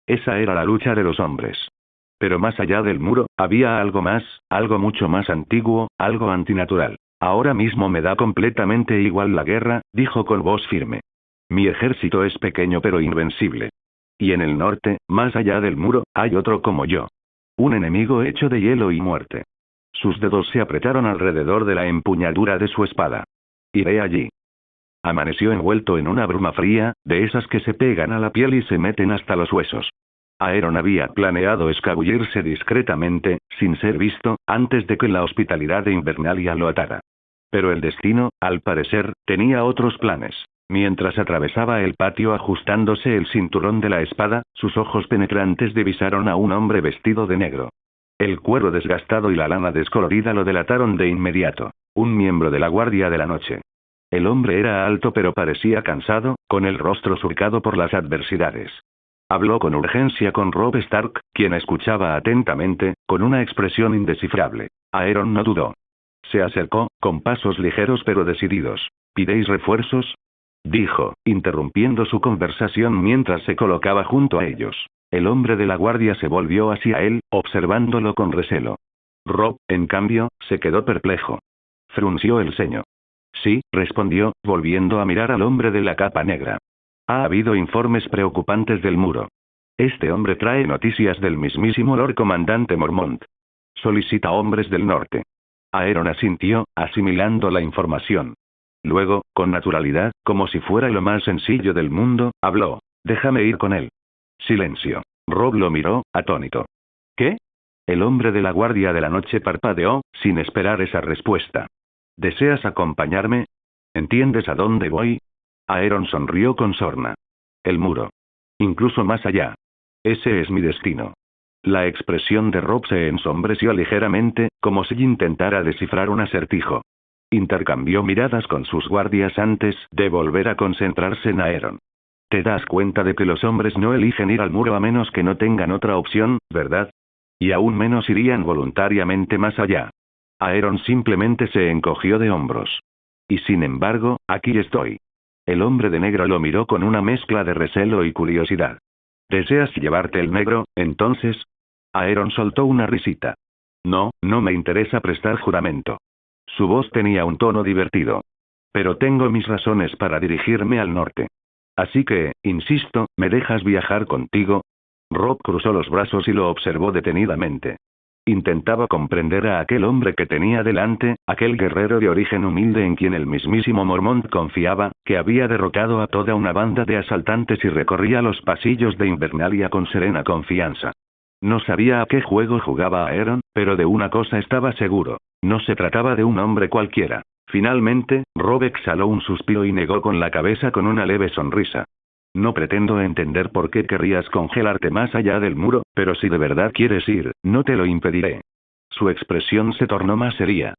Esa era la lucha de los hombres. Pero más allá del muro, había algo más, algo mucho más antiguo, algo antinatural. Ahora mismo me da completamente igual la guerra, dijo con voz firme. Mi ejército es pequeño pero invencible. Y en el norte, más allá del muro, hay otro como yo. Un enemigo hecho de hielo y muerte. Sus dedos se apretaron alrededor de la empuñadura de su espada. Iré allí. Amaneció envuelto en una bruma fría, de esas que se pegan a la piel y se meten hasta los huesos. Aeron había planeado escabullirse discretamente, sin ser visto, antes de que la hospitalidad de Invernalia lo atara. Pero el destino, al parecer, tenía otros planes. Mientras atravesaba el patio ajustándose el cinturón de la espada, sus ojos penetrantes divisaron a un hombre vestido de negro. El cuero desgastado y la lana descolorida lo delataron de inmediato. Un miembro de la Guardia de la Noche. El hombre era alto pero parecía cansado, con el rostro surcado por las adversidades. Habló con urgencia con Robb Stark, quien escuchaba atentamente, con una expresión indescifrable. Aeron no dudó. Se acercó, con pasos ligeros pero decididos. ¿Pidéis refuerzos? dijo, interrumpiendo su conversación mientras se colocaba junto a ellos. El hombre de la guardia se volvió hacia él, observándolo con recelo. Rob, en cambio, se quedó perplejo. Frunció el ceño. Sí, respondió, volviendo a mirar al hombre de la capa negra. Ha habido informes preocupantes del muro. Este hombre trae noticias del mismísimo Lord Comandante Mormont. Solicita hombres del norte. Aeron asintió, asimilando la información. Luego, con naturalidad, como si fuera lo más sencillo del mundo, habló. Déjame ir con él. Silencio. Rob lo miró, atónito. ¿Qué? El hombre de la guardia de la noche parpadeó, sin esperar esa respuesta. ¿Deseas acompañarme? ¿Entiendes a dónde voy? Aeron sonrió con sorna. El muro. Incluso más allá. Ese es mi destino. La expresión de Rob se ensombreció ligeramente, como si intentara descifrar un acertijo. Intercambió miradas con sus guardias antes de volver a concentrarse en Aeron. Te das cuenta de que los hombres no eligen ir al muro a menos que no tengan otra opción, ¿verdad? Y aún menos irían voluntariamente más allá. Aeron simplemente se encogió de hombros. Y sin embargo, aquí estoy. El hombre de negro lo miró con una mezcla de recelo y curiosidad. ¿Deseas llevarte el negro, entonces? Aeron soltó una risita. No, no me interesa prestar juramento. Su voz tenía un tono divertido. Pero tengo mis razones para dirigirme al norte. Así que, insisto, ¿me dejas viajar contigo? Rob cruzó los brazos y lo observó detenidamente. Intentaba comprender a aquel hombre que tenía delante, aquel guerrero de origen humilde en quien el mismísimo Mormont confiaba, que había derrotado a toda una banda de asaltantes y recorría los pasillos de Invernalia con serena confianza. No sabía a qué juego jugaba Aeron, pero de una cosa estaba seguro. No se trataba de un hombre cualquiera. Finalmente, Rob exhaló un suspiro y negó con la cabeza con una leve sonrisa. No pretendo entender por qué querrías congelarte más allá del muro, pero si de verdad quieres ir, no te lo impediré. Su expresión se tornó más seria.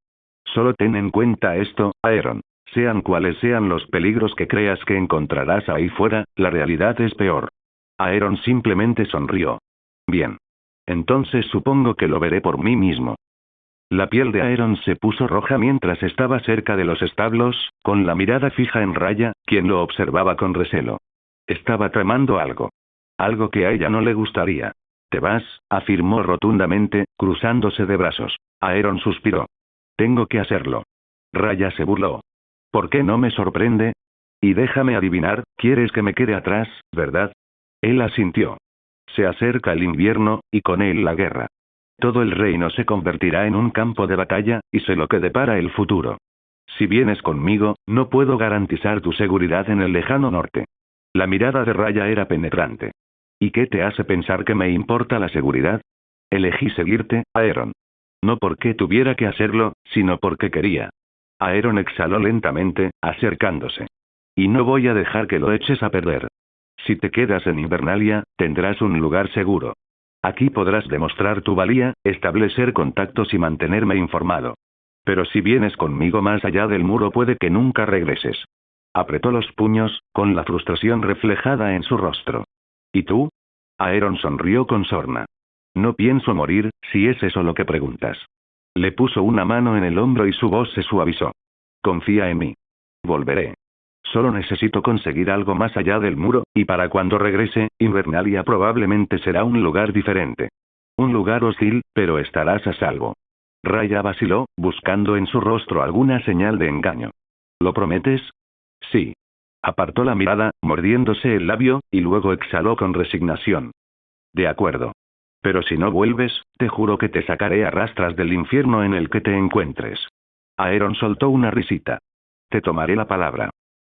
Solo ten en cuenta esto, Aeron. Sean cuales sean los peligros que creas que encontrarás ahí fuera, la realidad es peor. Aeron simplemente sonrió. Bien. Entonces supongo que lo veré por mí mismo. La piel de Aeron se puso roja mientras estaba cerca de los establos, con la mirada fija en Raya, quien lo observaba con recelo. Estaba tramando algo. Algo que a ella no le gustaría. Te vas, afirmó rotundamente, cruzándose de brazos. Aeron suspiró. Tengo que hacerlo. Raya se burló. ¿Por qué no me sorprende? Y déjame adivinar, quieres que me quede atrás, ¿verdad? Él asintió. Se acerca el invierno, y con él la guerra. Todo el reino se convertirá en un campo de batalla, y sé lo que depara el futuro. Si vienes conmigo, no puedo garantizar tu seguridad en el lejano norte. La mirada de Raya era penetrante. ¿Y qué te hace pensar que me importa la seguridad? Elegí seguirte, Aeron. No porque tuviera que hacerlo, sino porque quería. Aeron exhaló lentamente, acercándose. Y no voy a dejar que lo eches a perder. Si te quedas en Invernalia, tendrás un lugar seguro. Aquí podrás demostrar tu valía, establecer contactos y mantenerme informado. Pero si vienes conmigo más allá del muro puede que nunca regreses. Apretó los puños, con la frustración reflejada en su rostro. ¿Y tú? Aeron sonrió con sorna. No pienso morir, si es eso lo que preguntas. Le puso una mano en el hombro y su voz se suavizó. Confía en mí. Volveré. Solo necesito conseguir algo más allá del muro, y para cuando regrese, Invernalia probablemente será un lugar diferente. Un lugar hostil, pero estarás a salvo. Raya vaciló, buscando en su rostro alguna señal de engaño. ¿Lo prometes? Sí. Apartó la mirada, mordiéndose el labio, y luego exhaló con resignación. De acuerdo. Pero si no vuelves, te juro que te sacaré a rastras del infierno en el que te encuentres. Aeron soltó una risita. Te tomaré la palabra.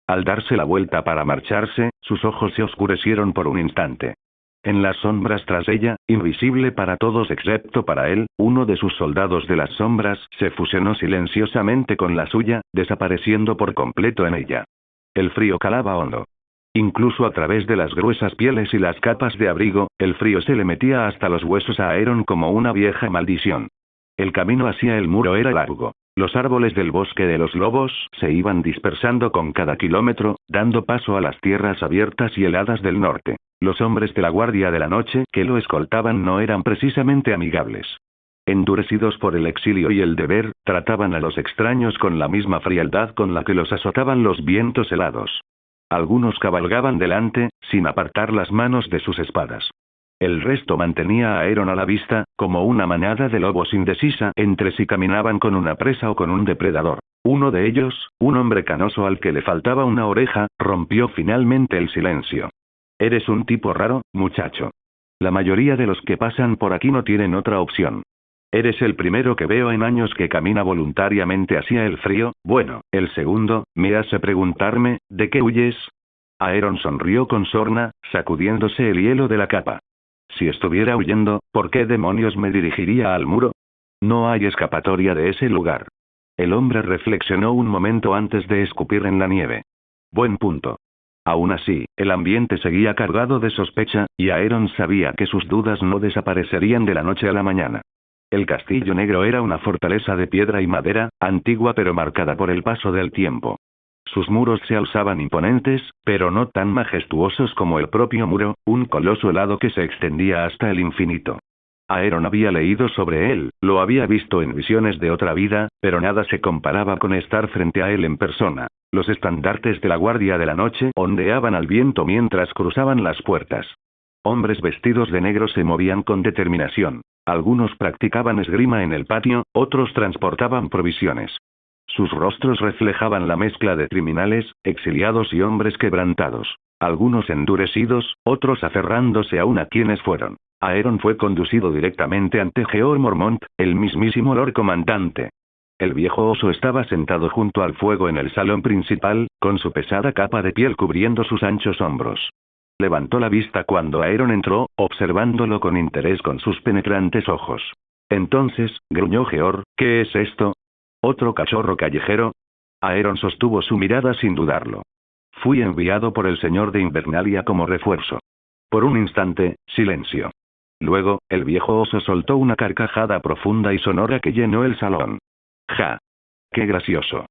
Al darse la vuelta para marcharse, sus ojos se oscurecieron por un instante. En las sombras tras ella, invisible para todos excepto para él, uno de sus soldados de las sombras se fusionó silenciosamente con la suya, desapareciendo por completo en ella. El frío calaba hondo. Incluso a través de las gruesas pieles y las capas de abrigo, el frío se le metía hasta los huesos a Aeron como una vieja maldición. El camino hacia el muro era largo. Los árboles del bosque de los lobos se iban dispersando con cada kilómetro, dando paso a las tierras abiertas y heladas del norte. Los hombres de la Guardia de la Noche que lo escoltaban no eran precisamente amigables. Endurecidos por el exilio y el deber, trataban a los extraños con la misma frialdad con la que los azotaban los vientos helados. Algunos cabalgaban delante, sin apartar las manos de sus espadas. El resto mantenía a Aeron a la vista, como una manada de lobos indecisa entre si caminaban con una presa o con un depredador. Uno de ellos, un hombre canoso al que le faltaba una oreja, rompió finalmente el silencio. Eres un tipo raro, muchacho. La mayoría de los que pasan por aquí no tienen otra opción. Eres el primero que veo en años que camina voluntariamente hacia el frío. Bueno, el segundo, me hace preguntarme, ¿de qué huyes? Aeron sonrió con sorna, sacudiéndose el hielo de la capa. Si estuviera huyendo, ¿por qué demonios me dirigiría al muro? No hay escapatoria de ese lugar. El hombre reflexionó un momento antes de escupir en la nieve. Buen punto. Aún así, el ambiente seguía cargado de sospecha, y Aeron sabía que sus dudas no desaparecerían de la noche a la mañana. El Castillo Negro era una fortaleza de piedra y madera, antigua pero marcada por el paso del tiempo. Sus muros se alzaban imponentes, pero no tan majestuosos como el propio muro, un coloso helado que se extendía hasta el infinito. Aeron había leído sobre él, lo había visto en visiones de otra vida, pero nada se comparaba con estar frente a él en persona. Los estandartes de la Guardia de la Noche ondeaban al viento mientras cruzaban las puertas. Hombres vestidos de negro se movían con determinación. Algunos practicaban esgrima en el patio, otros transportaban provisiones. Sus rostros reflejaban la mezcla de criminales, exiliados y hombres quebrantados. Algunos endurecidos, otros aferrándose aún a quienes fueron. Aeron fue conducido directamente ante Georg Mormont, el mismísimo Lord Comandante. El viejo oso estaba sentado junto al fuego en el salón principal, con su pesada capa de piel cubriendo sus anchos hombros. Levantó la vista cuando Aeron entró, observándolo con interés con sus penetrantes ojos. Entonces, gruñó Georg, ¿qué es esto? ¿Otro cachorro callejero? Aeron sostuvo su mirada sin dudarlo. Fui enviado por el señor de Invernalia como refuerzo. Por un instante, silencio. Luego, el viejo oso soltó una carcajada profunda y sonora que llenó el salón. ¡Ja! ¡Qué gracioso!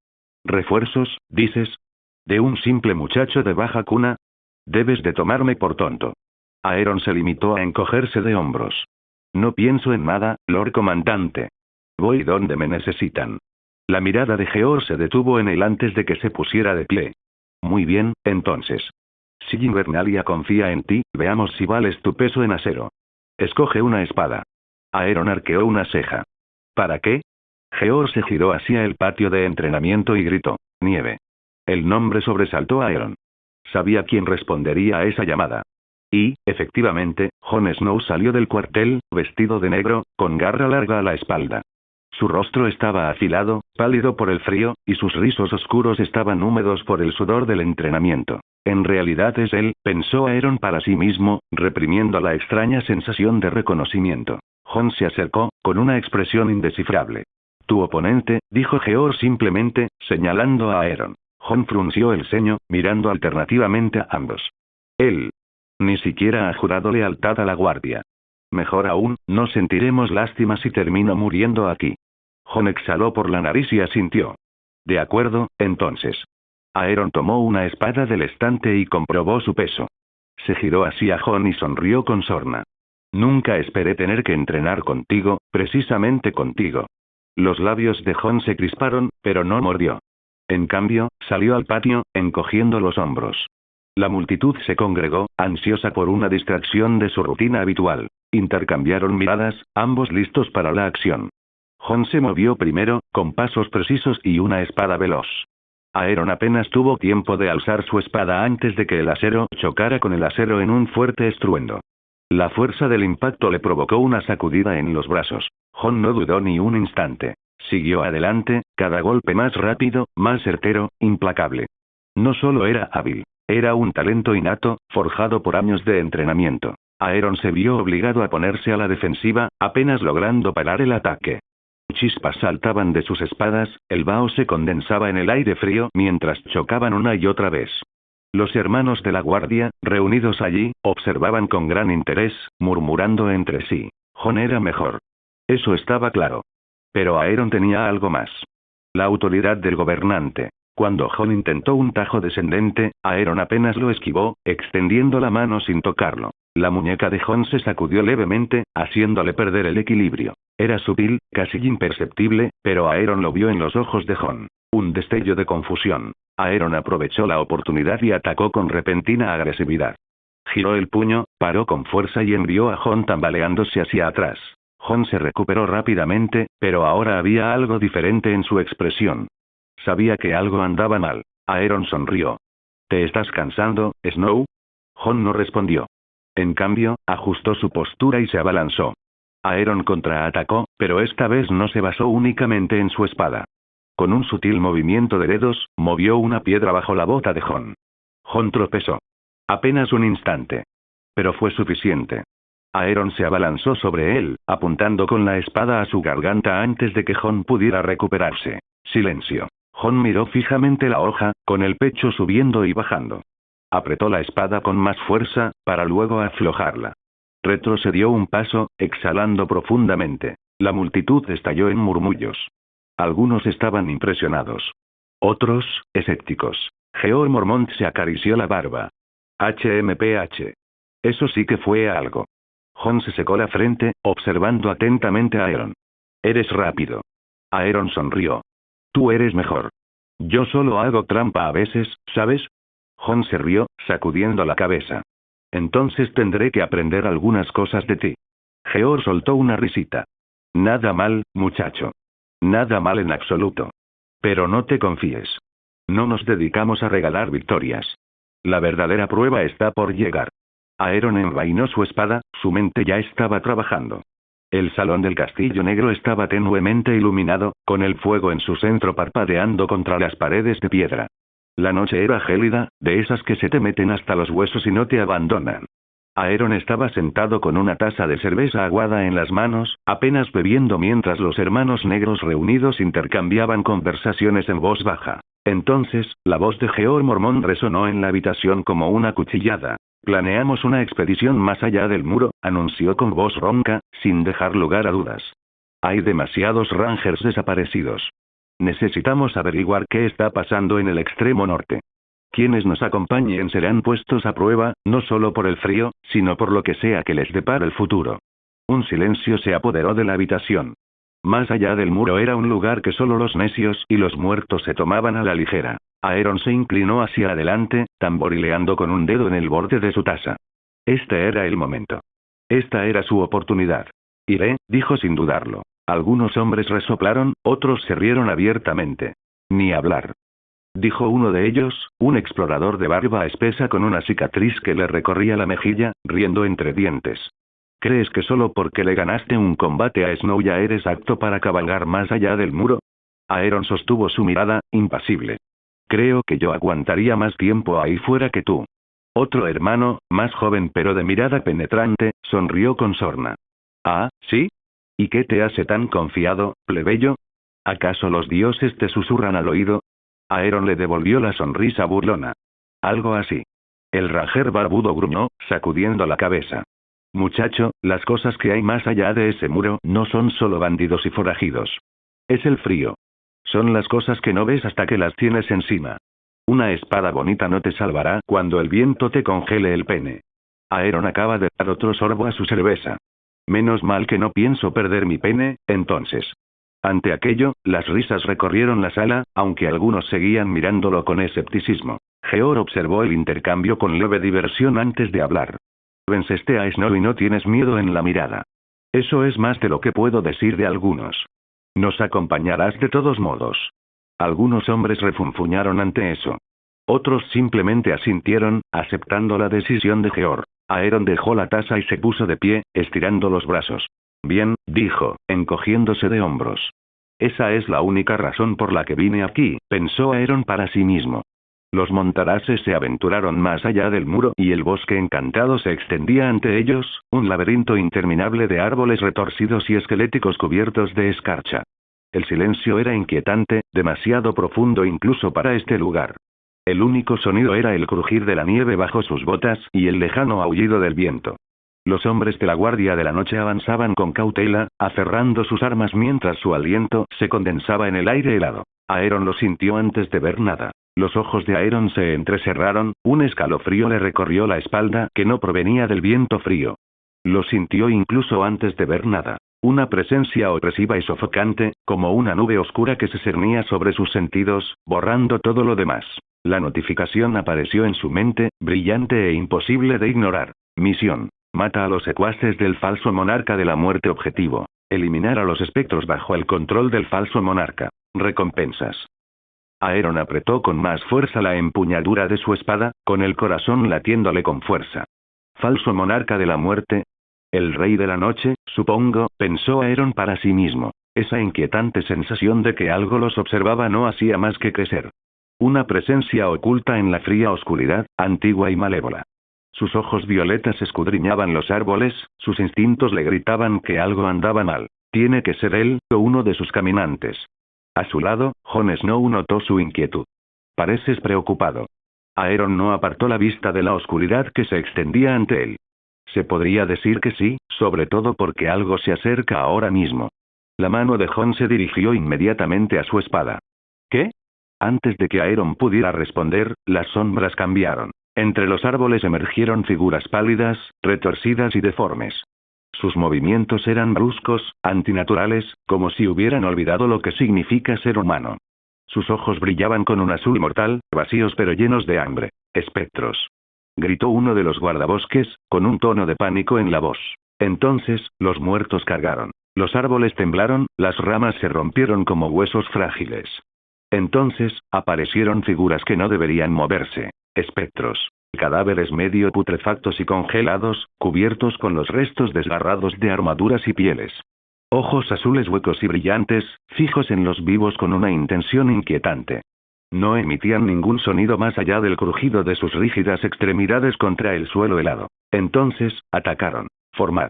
¿Refuerzos, dices? ¿De un simple muchacho de baja cuna? Debes de tomarme por tonto. Aeron se limitó a encogerse de hombros. No pienso en nada, Lord Comandante. Voy donde me necesitan. La mirada de Georg se detuvo en él antes de que se pusiera de pie. Muy bien, entonces. Si Invernalia confía en ti, veamos si vales tu peso en acero. Escoge una espada. Aeron arqueó una ceja. ¿Para qué? Georg se giró hacia el patio de entrenamiento y gritó, nieve. El nombre sobresaltó a Aeron. Sabía quién respondería a esa llamada. Y, efectivamente, Jon Snow salió del cuartel, vestido de negro, con garra larga a la espalda. Su rostro estaba afilado, pálido por el frío, y sus rizos oscuros estaban húmedos por el sudor del entrenamiento. En realidad es él, pensó Aeron para sí mismo, reprimiendo la extraña sensación de reconocimiento. Jon se acercó, con una expresión indescifrable. Tu oponente, dijo Georg simplemente, señalando a Aeron. Jon frunció el ceño, mirando alternativamente a ambos. Él. Ni siquiera ha jurado lealtad a la Guardia. Mejor aún, no sentiremos lástima si termino muriendo aquí. Jon exhaló por la nariz y asintió. De acuerdo, entonces. Aeron tomó una espada del estante y comprobó su peso. Se giró hacia Jon y sonrió con sorna. Nunca esperé tener que entrenar contigo, precisamente contigo. Los labios de Jon se crisparon, pero no mordió. En cambio, salió al patio, encogiendo los hombros. La multitud se congregó, ansiosa por una distracción de su rutina habitual. Intercambiaron miradas, ambos listos para la acción. Jon se movió primero, con pasos precisos y una espada veloz. Aeron apenas tuvo tiempo de alzar su espada antes de que el acero chocara con el acero en un fuerte estruendo. La fuerza del impacto le provocó una sacudida en los brazos. Jon no dudó ni un instante. Siguió adelante, cada golpe más rápido, más certero, implacable. No solo era hábil, era un talento innato, forjado por años de entrenamiento. Aeron se vio obligado a ponerse a la defensiva, apenas logrando parar el ataque. Chispas saltaban de sus espadas, el vaho se condensaba en el aire frío mientras chocaban una y otra vez. Los hermanos de la Guardia, reunidos allí, observaban con gran interés, murmurando entre sí. Jon era mejor. Eso estaba claro. Pero Aeron tenía algo más. La autoridad del gobernante. Cuando Jon intentó un tajo descendente, Aeron apenas lo esquivó, extendiendo la mano sin tocarlo. La muñeca de Jon se sacudió levemente, haciéndole perder el equilibrio. Era sutil, casi imperceptible, pero Aeron lo vio en los ojos de Jon. Un destello de confusión. Aeron aprovechó la oportunidad y atacó con repentina agresividad. Giró el puño, paró con fuerza y envió a Jon tambaleándose hacia atrás. Jon se recuperó rápidamente, pero ahora había algo diferente en su expresión. Sabía que algo andaba mal. Aeron sonrió. ¿Te estás cansando, Snow? Jon no respondió. En cambio, ajustó su postura y se abalanzó. Aeron contraatacó, pero esta vez no se basó únicamente en su espada. Con un sutil movimiento de dedos, movió una piedra bajo la bota de Jon. Jon tropezó. Apenas un instante. Pero fue suficiente. Aeron se abalanzó sobre él, apuntando con la espada a su garganta antes de que Jon pudiera recuperarse. Silencio. Jon miró fijamente la hoja, con el pecho subiendo y bajando. Apretó la espada con más fuerza, para luego aflojarla. Retrocedió un paso, exhalando profundamente. La multitud estalló en murmullos. Algunos estaban impresionados. Otros, escépticos. Jeor Mormont se acarició la barba. HMPH. Eso sí que fue algo. Jon se secó la frente, observando atentamente a Aeron. Eres rápido. Aeron sonrió. Tú eres mejor. Yo solo hago trampa a veces, ¿sabes? Jon se rió, sacudiendo la cabeza. Entonces tendré que aprender algunas cosas de ti. Jeor soltó una risita. Nada mal, muchacho. Nada mal en absoluto. Pero no te confíes. No nos dedicamos a regalar victorias. La verdadera prueba está por llegar. Aeron envainó su espada, su mente ya estaba trabajando. El salón del castillo negro estaba tenuemente iluminado, con el fuego en su centro parpadeando contra las paredes de piedra. La noche era gélida, de esas que se te meten hasta los huesos y no te abandonan. Aeron estaba sentado con una taza de cerveza aguada en las manos, apenas bebiendo mientras los hermanos negros reunidos intercambiaban conversaciones en voz baja. Entonces, la voz de Jeor Mormont resonó en la habitación como una cuchillada. Planeamos una expedición más allá del muro, anunció con voz ronca, sin dejar lugar a dudas. Hay demasiados Rangers desaparecidos. Necesitamos averiguar qué está pasando en el extremo norte. Quienes nos acompañen serán puestos a prueba, no solo por el frío, sino por lo que sea que les depara el futuro. Un silencio se apoderó de la habitación. Más allá del muro era un lugar que solo los necios y los muertos se tomaban a la ligera. Aeron se inclinó hacia adelante, tamborileando con un dedo en el borde de su taza. Este era el momento. Esta era su oportunidad. Iré, dijo sin dudarlo. Algunos hombres resoplaron, otros se rieron abiertamente. Ni hablar. Dijo uno de ellos, un explorador de barba espesa con una cicatriz que le recorría la mejilla, riendo entre dientes. ¿Crees que solo porque le ganaste un combate a Snow ya eres apto para cabalgar más allá del muro? Aeron sostuvo su mirada, impasible. Creo que yo aguantaría más tiempo ahí fuera que tú. Otro hermano, más joven pero de mirada penetrante, sonrió con sorna. Ah, ¿sí? ¿Y qué te hace tan confiado, plebeyo? ¿Acaso los dioses te susurran al oído? Aeron le devolvió la sonrisa burlona. Algo así. El ranger barbudo gruñó, sacudiendo la cabeza. Muchacho, las cosas que hay más allá de ese muro no son solo bandidos y forajidos. Es el frío. Son las cosas que no ves hasta que las tienes encima. Una espada bonita no te salvará cuando el viento te congele el pene. Aeron acaba de dar otro sorbo a su cerveza. Menos mal que no pienso perder mi pene, entonces. Ante aquello, las risas recorrieron la sala, aunque algunos seguían mirándolo con escepticismo. Jeor observó el intercambio con leve diversión antes de hablar. Venceste a Snow y no tienes miedo en la mirada. Eso es más de lo que puedo decir de algunos. Nos acompañarás de todos modos. Algunos hombres refunfuñaron ante eso. Otros simplemente asintieron, aceptando la decisión de Jeor. Aeron dejó la taza y se puso de pie, estirando los brazos. Bien, dijo, encogiéndose de hombros. Esa es la única razón por la que vine aquí, pensó Aeron para sí mismo. Los montaraces se aventuraron más allá del muro y el bosque encantado se extendía ante ellos, un laberinto interminable de árboles retorcidos y esqueléticos cubiertos de escarcha. El silencio era inquietante, demasiado profundo incluso para este lugar. El único sonido era el crujir de la nieve bajo sus botas y el lejano aullido del viento. Los hombres de la Guardia de la Noche avanzaban con cautela, aferrando sus armas mientras su aliento se condensaba en el aire helado. Aeron lo sintió antes de ver nada. Los ojos de Aeron se entrecerraron, un escalofrío le recorrió la espalda que no provenía del viento frío. Lo sintió incluso antes de ver nada. Una presencia opresiva y sofocante, como una nube oscura que se cernía sobre sus sentidos, borrando todo lo demás. La notificación apareció en su mente, brillante e imposible de ignorar. Misión. Mata a los secuaces del falso monarca de la muerte. Objetivo. Eliminar a los espectros bajo el control del falso monarca. Recompensas. Aeron apretó con más fuerza la empuñadura de su espada, con el corazón latiéndole con fuerza. ¿Falso monarca de la muerte? El rey de la noche, supongo, pensó Aeron para sí mismo. Esa inquietante sensación de que algo los observaba no hacía más que crecer. Una presencia oculta en la fría oscuridad, antigua y malévola. Sus ojos violetas escudriñaban los árboles, sus instintos le gritaban que algo andaba mal. Tiene que ser él, o uno de sus caminantes. A su lado, Jon Snow notó su inquietud. Pareces preocupado. Aeron no apartó la vista de la oscuridad que se extendía ante él. Se podría decir que sí, sobre todo porque algo se acerca ahora mismo. La mano de Jon se dirigió inmediatamente a su espada. ¿Qué? Antes de que Aeron pudiera responder, las sombras cambiaron. Entre los árboles emergieron figuras pálidas, retorcidas y deformes. Sus movimientos eran bruscos, antinaturales, como si hubieran olvidado lo que significa ser humano. Sus ojos brillaban con un azul mortal, vacíos pero llenos de hambre. Espectros. Gritó uno de los guardabosques, con un tono de pánico en la voz. Entonces, los muertos cargaron. Los árboles temblaron, las ramas se rompieron como huesos frágiles. Entonces, aparecieron figuras que no deberían moverse. Espectros. Cadáveres medio putrefactos y congelados, cubiertos con los restos desgarrados de armaduras y pieles. Ojos azules huecos y brillantes, fijos en los vivos con una intención inquietante. No emitían ningún sonido más allá del crujido de sus rígidas extremidades contra el suelo helado. Entonces, atacaron. Formad.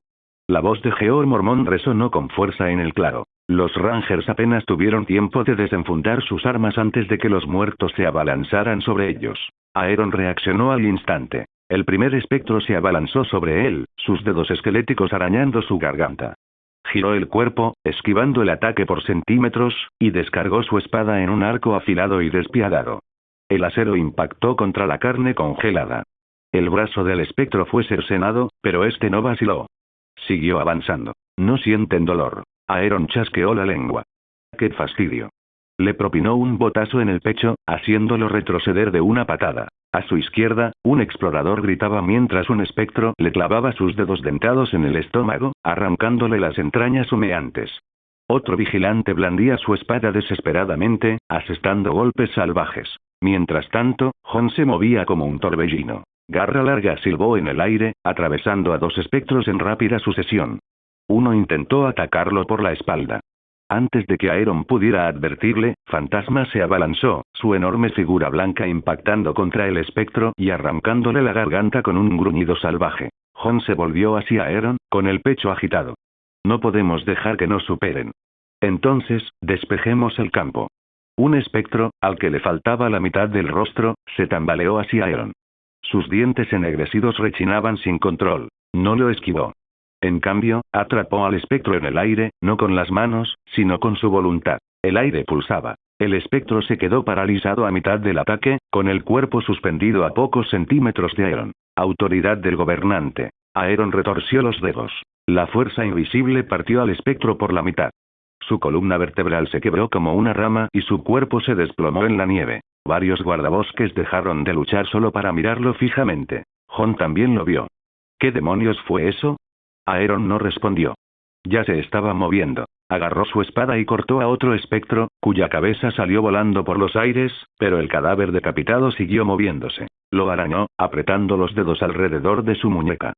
La voz de Jeor Mormón resonó con fuerza en el claro. Los Rangers apenas tuvieron tiempo de desenfundar sus armas antes de que los muertos se abalanzaran sobre ellos. Aeron reaccionó al instante. El primer espectro se abalanzó sobre él, sus dedos esqueléticos arañando su garganta. Giró el cuerpo, esquivando el ataque por centímetros, y descargó su espada en un arco afilado y despiadado. El acero impactó contra la carne congelada. El brazo del espectro fue cercenado, pero este no vaciló. Siguió avanzando. No sienten dolor. Aeron chasqueó la lengua. ¡Qué fastidio! Le propinó un botazo en el pecho, haciéndolo retroceder de una patada. A su izquierda, un explorador gritaba mientras un espectro le clavaba sus dedos dentados en el estómago, arrancándole las entrañas humeantes. Otro vigilante blandía su espada desesperadamente, asestando golpes salvajes. Mientras tanto, Jon se movía como un torbellino. Garra larga silbó en el aire, atravesando a dos espectros en rápida sucesión. Uno intentó atacarlo por la espalda. Antes de que Aeron pudiera advertirle, Fantasma se abalanzó, su enorme figura blanca impactando contra el espectro y arrancándole la garganta con un gruñido salvaje. Jon se volvió hacia Aeron, con el pecho agitado. No podemos dejar que nos superen. Entonces, despejemos el campo. Un espectro, al que le faltaba la mitad del rostro, se tambaleó hacia Aeron. Sus dientes ennegrecidos rechinaban sin control. No lo esquivó. En cambio, atrapó al espectro en el aire, no con las manos, sino con su voluntad. El aire pulsaba. El espectro se quedó paralizado a mitad del ataque, con el cuerpo suspendido a pocos centímetros de Aeron. Autoridad del gobernante. Aeron retorció los dedos. La fuerza invisible partió al espectro por la mitad. Su columna vertebral se quebró como una rama y su cuerpo se desplomó en la nieve. Varios guardabosques dejaron de luchar solo para mirarlo fijamente. Jon también lo vio. ¿Qué demonios fue eso? Aeron no respondió. Ya se estaba moviendo. Agarró su espada y cortó a otro espectro, cuya cabeza salió volando por los aires, pero el cadáver decapitado siguió moviéndose. Lo arañó, apretando los dedos alrededor de su muñeca.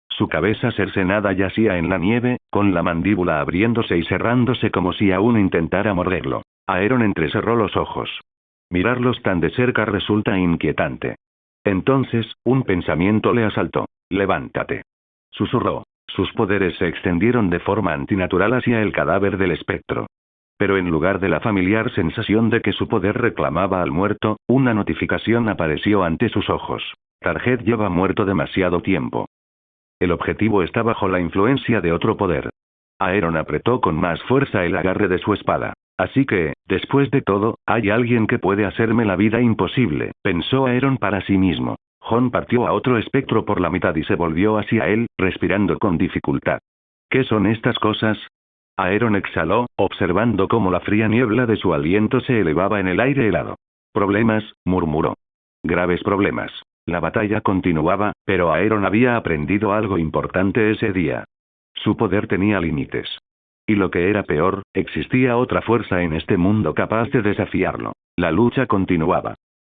Su cabeza cercenada yacía en la nieve, con la mandíbula abriéndose y cerrándose como si aún intentara morderlo. Aeron entrecerró los ojos. Mirarlos tan de cerca resulta inquietante. Entonces, un pensamiento le asaltó. Levántate. Susurró. Sus poderes se extendieron de forma antinatural hacia el cadáver del espectro. Pero en lugar de la familiar sensación de que su poder reclamaba al muerto, una notificación apareció ante sus ojos. Target lleva muerto demasiado tiempo. El objetivo está bajo la influencia de otro poder. Aeron apretó con más fuerza el agarre de su espada. Así que, después de todo, hay alguien que puede hacerme la vida imposible, pensó Aeron para sí mismo. Jon partió a otro espectro por la mitad y se volvió hacia él, respirando con dificultad. ¿Qué son estas cosas? Aeron exhaló, observando cómo la fría niebla de su aliento se elevaba en el aire helado. Problemas, murmuró. Graves problemas. La batalla continuaba, pero Aeron había aprendido algo importante ese día. Su poder tenía límites. Y lo que era peor, existía otra fuerza en este mundo capaz de desafiarlo. La lucha continuaba.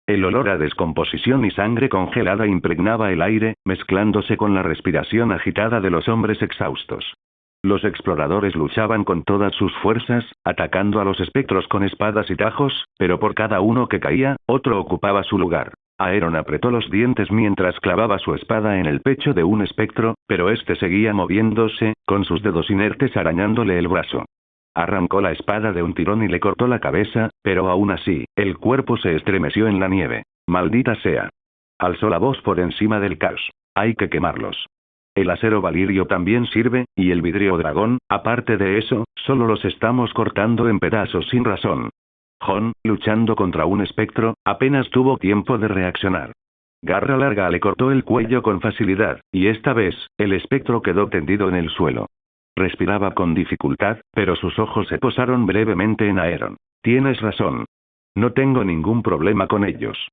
El olor a descomposición y sangre congelada impregnaba el aire, mezclándose con la respiración agitada de los hombres exhaustos. Los exploradores luchaban con todas sus fuerzas, atacando a los espectros con espadas y tajos, pero por cada uno que caía, otro ocupaba su lugar. Aeron apretó los dientes mientras clavaba su espada en el pecho de un espectro, pero este seguía moviéndose, con sus dedos inertes arañándole el brazo. Arrancó la espada de un tirón y le cortó la cabeza, pero aún así, el cuerpo se estremeció en la nieve. ¡Maldita sea! Alzó la voz por encima del caos. Hay que quemarlos. El acero valirio también sirve, y el vidrio dragón, aparte de eso, solo los estamos cortando en pedazos sin razón. Jon, luchando contra un espectro, apenas tuvo tiempo de reaccionar. Garra larga le cortó el cuello con facilidad, y esta vez, el espectro quedó tendido en el suelo. Respiraba con dificultad, pero sus ojos se posaron brevemente en Aeron. Tienes razón. No tengo ningún problema con ellos.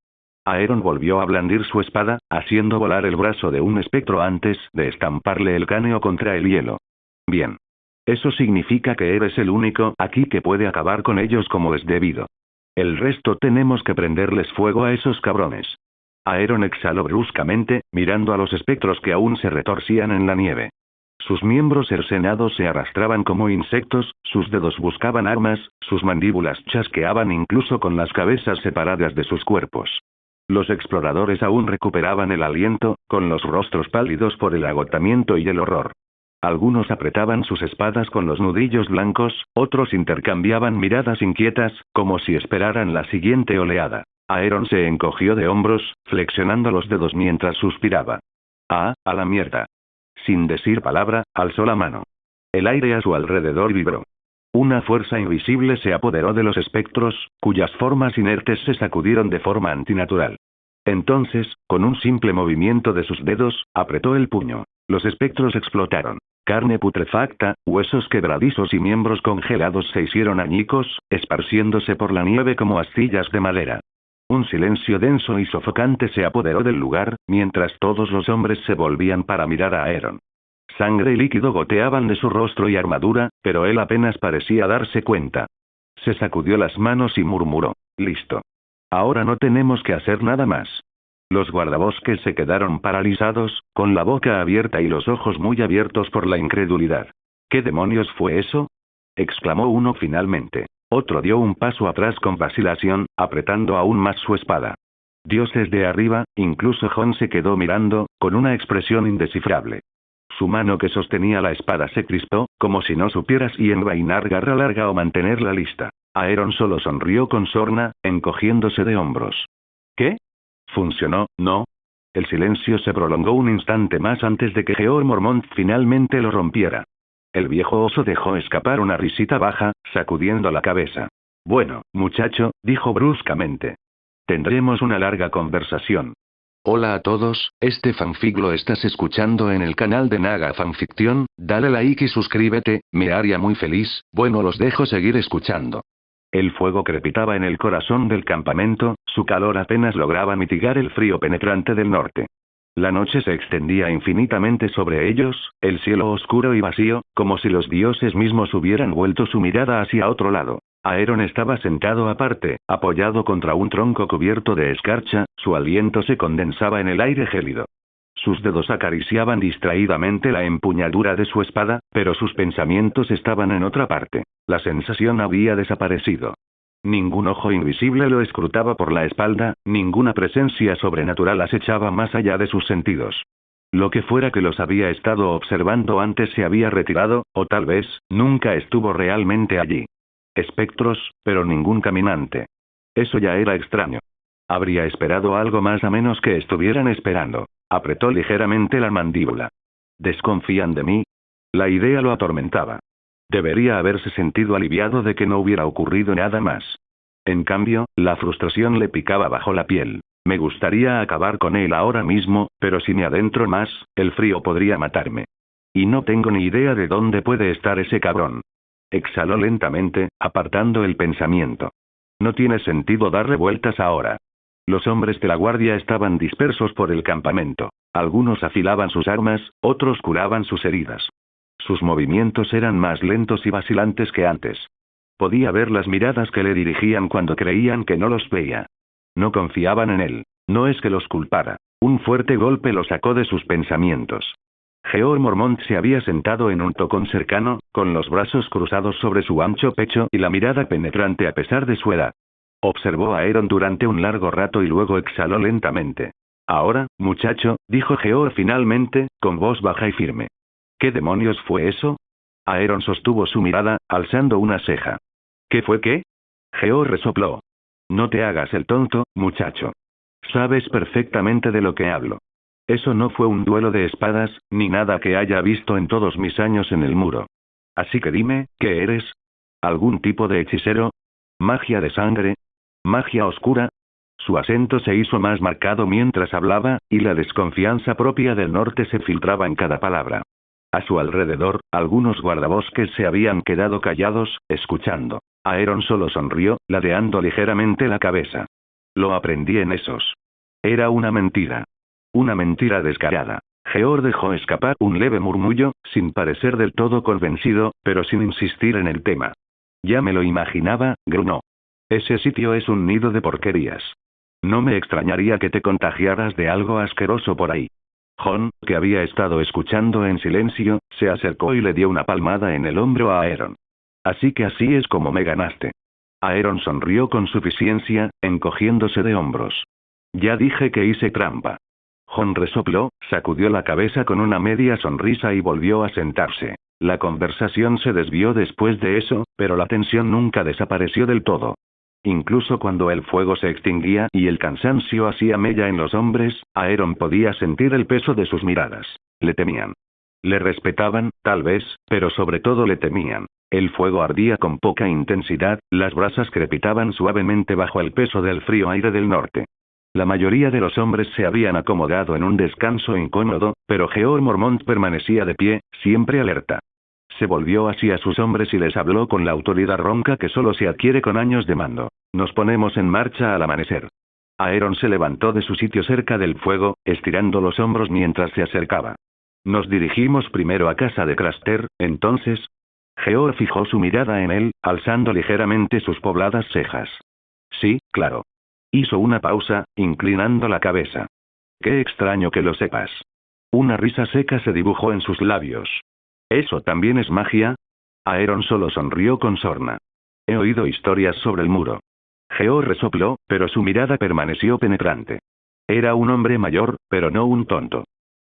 Aeron volvió a blandir su espada, haciendo volar el brazo de un espectro antes de estamparle el cráneo contra el hielo. Bien. Eso significa que eres el único aquí que puede acabar con ellos como es debido. El resto tenemos que prenderles fuego a esos cabrones. Aeron exhaló bruscamente, mirando a los espectros que aún se retorcían en la nieve. Sus miembros cercenados se arrastraban como insectos, sus dedos buscaban armas, sus mandíbulas chasqueaban incluso con las cabezas separadas de sus cuerpos. Los exploradores aún recuperaban el aliento, con los rostros pálidos por el agotamiento y el horror. Algunos apretaban sus espadas con los nudillos blancos, otros intercambiaban miradas inquietas, como si esperaran la siguiente oleada. Aeron se encogió de hombros, flexionando los dedos mientras suspiraba. ¡Ah, a la mierda! Sin decir palabra, alzó la mano. El aire a su alrededor vibró. Una fuerza invisible se apoderó de los espectros, cuyas formas inertes se sacudieron de forma antinatural. Entonces, con un simple movimiento de sus dedos, apretó el puño. Los espectros explotaron. Carne putrefacta, huesos quebradizos y miembros congelados se hicieron añicos, esparciéndose por la nieve como astillas de madera. Un silencio denso y sofocante se apoderó del lugar, mientras todos los hombres se volvían para mirar a Aeron. Sangre y líquido goteaban de su rostro y armadura, pero él apenas parecía darse cuenta. Se sacudió las manos y murmuró: «Listo. Ahora no tenemos que hacer nada más». Los guardabosques se quedaron paralizados, con la boca abierta y los ojos muy abiertos por la incredulidad. «¿Qué demonios fue eso?», exclamó uno finalmente. Otro dio un paso atrás con vacilación, apretando aún más su espada. Dioses de arriba, incluso Jon se quedó mirando, con una expresión indescifrable. Su mano que sostenía la espada se crispó, como si no supiera si envainar garra larga o mantenerla lista. Aeron solo sonrió con sorna, encogiéndose de hombros. ¿Qué? ¿Funcionó, no? El silencio se prolongó un instante más antes de que Georg Mormont finalmente lo rompiera. El viejo oso dejó escapar una risita baja, sacudiendo la cabeza. «Bueno, muchacho», dijo bruscamente. «Tendremos una larga conversación». Hola a todos, este fanfic lo estás escuchando en el canal de Naga Fanfiction, dale like y suscríbete, me haría muy feliz. Bueno, los dejo seguir escuchando. El fuego crepitaba en el corazón del campamento, su calor apenas lograba mitigar el frío penetrante del norte. La noche se extendía infinitamente sobre ellos, el cielo oscuro y vacío, como si los dioses mismos hubieran vuelto su mirada hacia otro lado. Aeron estaba sentado aparte, apoyado contra un tronco cubierto de escarcha, su aliento se condensaba en el aire gélido. Sus dedos acariciaban distraídamente la empuñadura de su espada, pero sus pensamientos estaban en otra parte. La sensación había desaparecido. Ningún ojo invisible lo escrutaba por la espalda, ninguna presencia sobrenatural acechaba más allá de sus sentidos. Lo que fuera que los había estado observando antes se había retirado, o tal vez, nunca estuvo realmente allí. Espectros, pero ningún caminante. Eso ya era extraño. Habría esperado algo más a menos que estuvieran esperando. Apretó ligeramente la mandíbula. ¿Desconfían de mí? La idea lo atormentaba. Debería haberse sentido aliviado de que no hubiera ocurrido nada más. En cambio, la frustración le picaba bajo la piel. Me gustaría acabar con él ahora mismo, pero si me adentro más, el frío podría matarme. Y no tengo ni idea de dónde puede estar ese cabrón. Exhaló lentamente, apartando el pensamiento. No tiene sentido darle vueltas ahora. Los hombres de la guardia estaban dispersos por el campamento. Algunos afilaban sus armas, otros curaban sus heridas. Sus movimientos eran más lentos y vacilantes que antes. Podía ver las miradas que le dirigían cuando creían que no los veía. No confiaban en él. No es que los culpara. Un fuerte golpe lo sacó de sus pensamientos. George Mormont se había sentado en un tocón cercano, con los brazos cruzados sobre su ancho pecho y la mirada penetrante a pesar de su edad. Observó a Aaron durante un largo rato y luego exhaló lentamente. Ahora, muchacho, dijo George finalmente, con voz baja y firme. ¿Qué demonios fue eso? Aaron sostuvo su mirada, alzando una ceja. ¿Qué fue qué? George resopló. No te hagas el tonto, muchacho. Sabes perfectamente de lo que hablo. Eso no fue un duelo de espadas, ni nada que haya visto en todos mis años en el muro. Así que dime, ¿qué eres? ¿Algún tipo de hechicero? ¿Magia de sangre? ¿Magia oscura? Su acento se hizo más marcado mientras hablaba, y la desconfianza propia del norte se filtraba en cada palabra. A su alrededor, algunos guardabosques se habían quedado callados, escuchando. Aaron solo sonrió, ladeando ligeramente la cabeza. Lo aprendí en esos. Era una mentira. Una mentira descarada. George dejó escapar un leve murmullo, sin parecer del todo convencido, pero sin insistir en el tema. Ya me lo imaginaba, gruñó. Ese sitio es un nido de porquerías. No me extrañaría que te contagiaras de algo asqueroso por ahí. John, que había estado escuchando en silencio, se acercó y le dio una palmada en el hombro a Aaron. Así que así es como me ganaste. Aaron sonrió con suficiencia, encogiéndose de hombros. Ya dije que hice trampa. John resopló, sacudió la cabeza con una media sonrisa y volvió a sentarse. La conversación se desvió después de eso, pero la tensión nunca desapareció del todo. Incluso cuando el fuego se extinguía y el cansancio hacía mella en los hombres, Aaron podía sentir el peso de sus miradas. Le temían. Le respetaban, tal vez, pero sobre todo le temían. El fuego ardía con poca intensidad, las brasas crepitaban suavemente bajo el peso del frío aire del norte. La mayoría de los hombres se habían acomodado en un descanso incómodo, pero George Mormont permanecía de pie, siempre alerta. Se volvió hacia sus hombres y les habló con la autoridad ronca que solo se adquiere con años de mando. Nos ponemos en marcha al amanecer. Aaron se levantó de su sitio cerca del fuego, estirando los hombros mientras se acercaba. Nos dirigimos primero a casa de Craster, entonces. George fijó su mirada en él, alzando ligeramente sus pobladas cejas. Sí, claro. Hizo una pausa, inclinando la cabeza. Qué extraño que lo sepas. Una risa seca se dibujó en sus labios. ¿Eso también es magia? Aaron solo sonrió con sorna. He oído historias sobre el muro. George resopló, pero su mirada permaneció penetrante. Era un hombre mayor, pero no un tonto.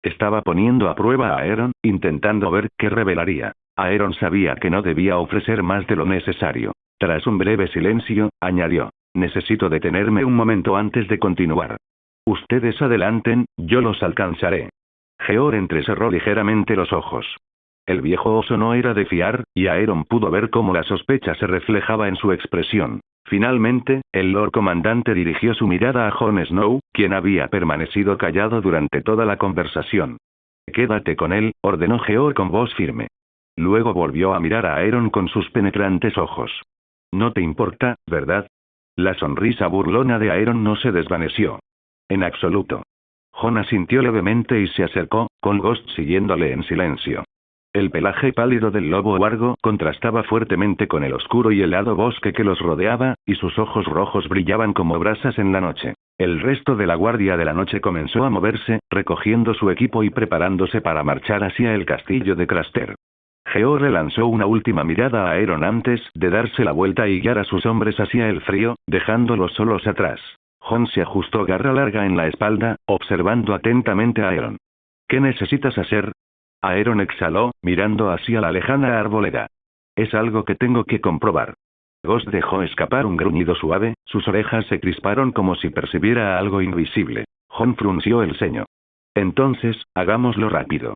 Estaba poniendo a prueba a Aaron, intentando ver qué revelaría. Aaron sabía que no debía ofrecer más de lo necesario. Tras un breve silencio, añadió. Necesito detenerme un momento antes de continuar. Ustedes adelanten, yo los alcanzaré. George entrecerró ligeramente los ojos. El viejo oso no era de fiar, y Aaron pudo ver cómo la sospecha se reflejaba en su expresión. Finalmente, el Lord Comandante dirigió su mirada a Jon Snow, quien había permanecido callado durante toda la conversación. Quédate con él, ordenó George con voz firme. Luego volvió a mirar a Aaron con sus penetrantes ojos. No te importa, ¿verdad? La sonrisa burlona de Aaron no se desvaneció. En absoluto. Jon asintió levemente y se acercó, con Ghost siguiéndole en silencio. El pelaje pálido del lobo huargo contrastaba fuertemente con el oscuro y helado bosque que los rodeaba, y sus ojos rojos brillaban como brasas en la noche. El resto de la guardia de la noche comenzó a moverse, recogiendo su equipo y preparándose para marchar hacia el castillo de Craster. George lanzó una última mirada a Aaron antes de darse la vuelta y guiar a sus hombres hacia el frío, dejándolos solos atrás. Jon se ajustó garra larga en la espalda, observando atentamente a Aaron. ¿Qué necesitas hacer? Aaron exhaló, mirando hacia la lejana arboleda. Es algo que tengo que comprobar. Ghost dejó escapar un gruñido suave, sus orejas se crisparon como si percibiera algo invisible. Jon frunció el ceño. Entonces, hagámoslo rápido.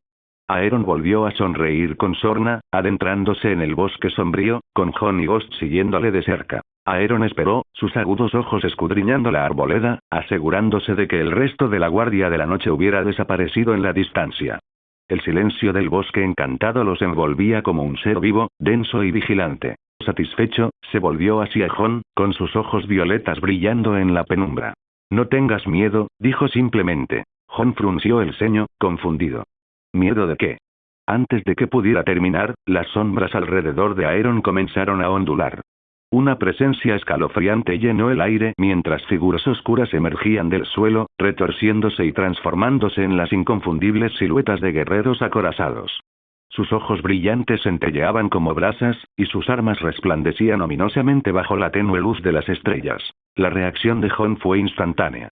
Aaron volvió a sonreír con sorna, adentrándose en el bosque sombrío, con Jon y Ghost siguiéndole de cerca. Aaron esperó, sus agudos ojos escudriñando la arboleda, asegurándose de que el resto de la guardia de la noche hubiera desaparecido en la distancia. El silencio del bosque encantado los envolvía como un ser vivo, denso y vigilante. Satisfecho, se volvió hacia Jon, con sus ojos violetas brillando en la penumbra. No tengas miedo, dijo simplemente. Jon frunció el ceño, confundido. ¿Miedo de qué? Antes de que pudiera terminar, las sombras alrededor de Aeron comenzaron a ondular. Una presencia escalofriante llenó el aire mientras figuras oscuras emergían del suelo, retorciéndose y transformándose en las inconfundibles siluetas de guerreros acorazados. Sus ojos brillantes centelleaban como brasas, y sus armas resplandecían ominosamente bajo la tenue luz de las estrellas. La reacción de Jon fue instantánea.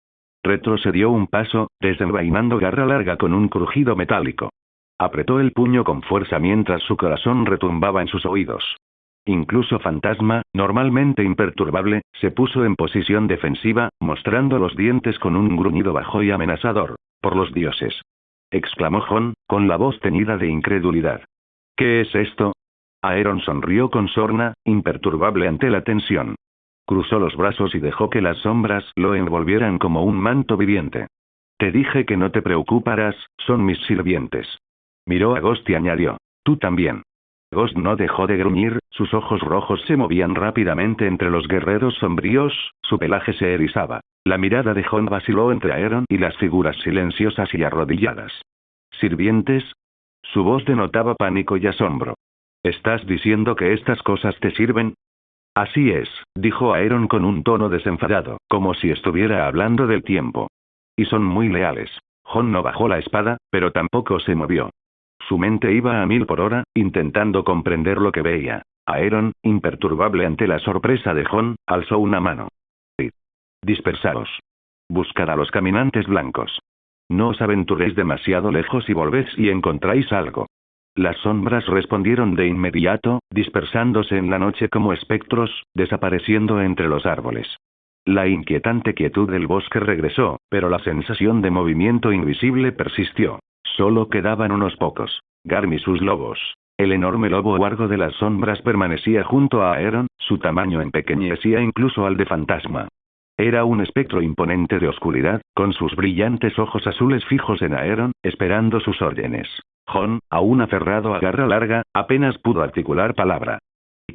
Retrocedió un paso, desenvainando garra larga con un crujido metálico. Apretó el puño con fuerza mientras su corazón retumbaba en sus oídos. Incluso Fantasma, normalmente imperturbable, se puso en posición defensiva, mostrando los dientes con un gruñido bajo y amenazador. «Por los dioses», exclamó Jon, con la voz teñida de incredulidad. «¿Qué es esto?» Aeron sonrió con sorna, imperturbable ante la tensión. Cruzó los brazos y dejó que las sombras lo envolvieran como un manto viviente. «Te dije que no te preocuparas, son mis sirvientes». Miró a Ghost y añadió. «Tú también». Ghost no dejó de gruñir, sus ojos rojos se movían rápidamente entre los guerreros sombríos, su pelaje se erizaba. La mirada de Jon vaciló entre Aeron y las figuras silenciosas y arrodilladas. ¿Sirvientes? Su voz denotaba pánico y asombro. ¿Estás diciendo que estas cosas te sirven? Así es, dijo Aeron con un tono desenfadado, como si estuviera hablando del tiempo. Y son muy leales. Jon no bajó la espada, pero tampoco se movió. Su mente iba a 1000 por hora, intentando comprender lo que veía. Aeron, imperturbable ante la sorpresa de Jon, alzó una mano. Dispersaos. Buscad a los caminantes blancos. No os aventuréis demasiado lejos y volvéis y encontráis algo. Las sombras respondieron de inmediato, dispersándose en la noche como espectros, desapareciendo entre los árboles. La inquietante quietud del bosque regresó, pero la sensación de movimiento invisible persistió. Solo quedaban unos pocos. Garm y sus lobos. El enorme lobo huargo de las sombras permanecía junto a Aeron, su tamaño empequeñecía incluso al de Fantasma. Era un espectro imponente de oscuridad, con sus brillantes ojos azules fijos en Aeron, esperando sus órdenes. Jon, aún aferrado a garra larga, apenas pudo articular palabra.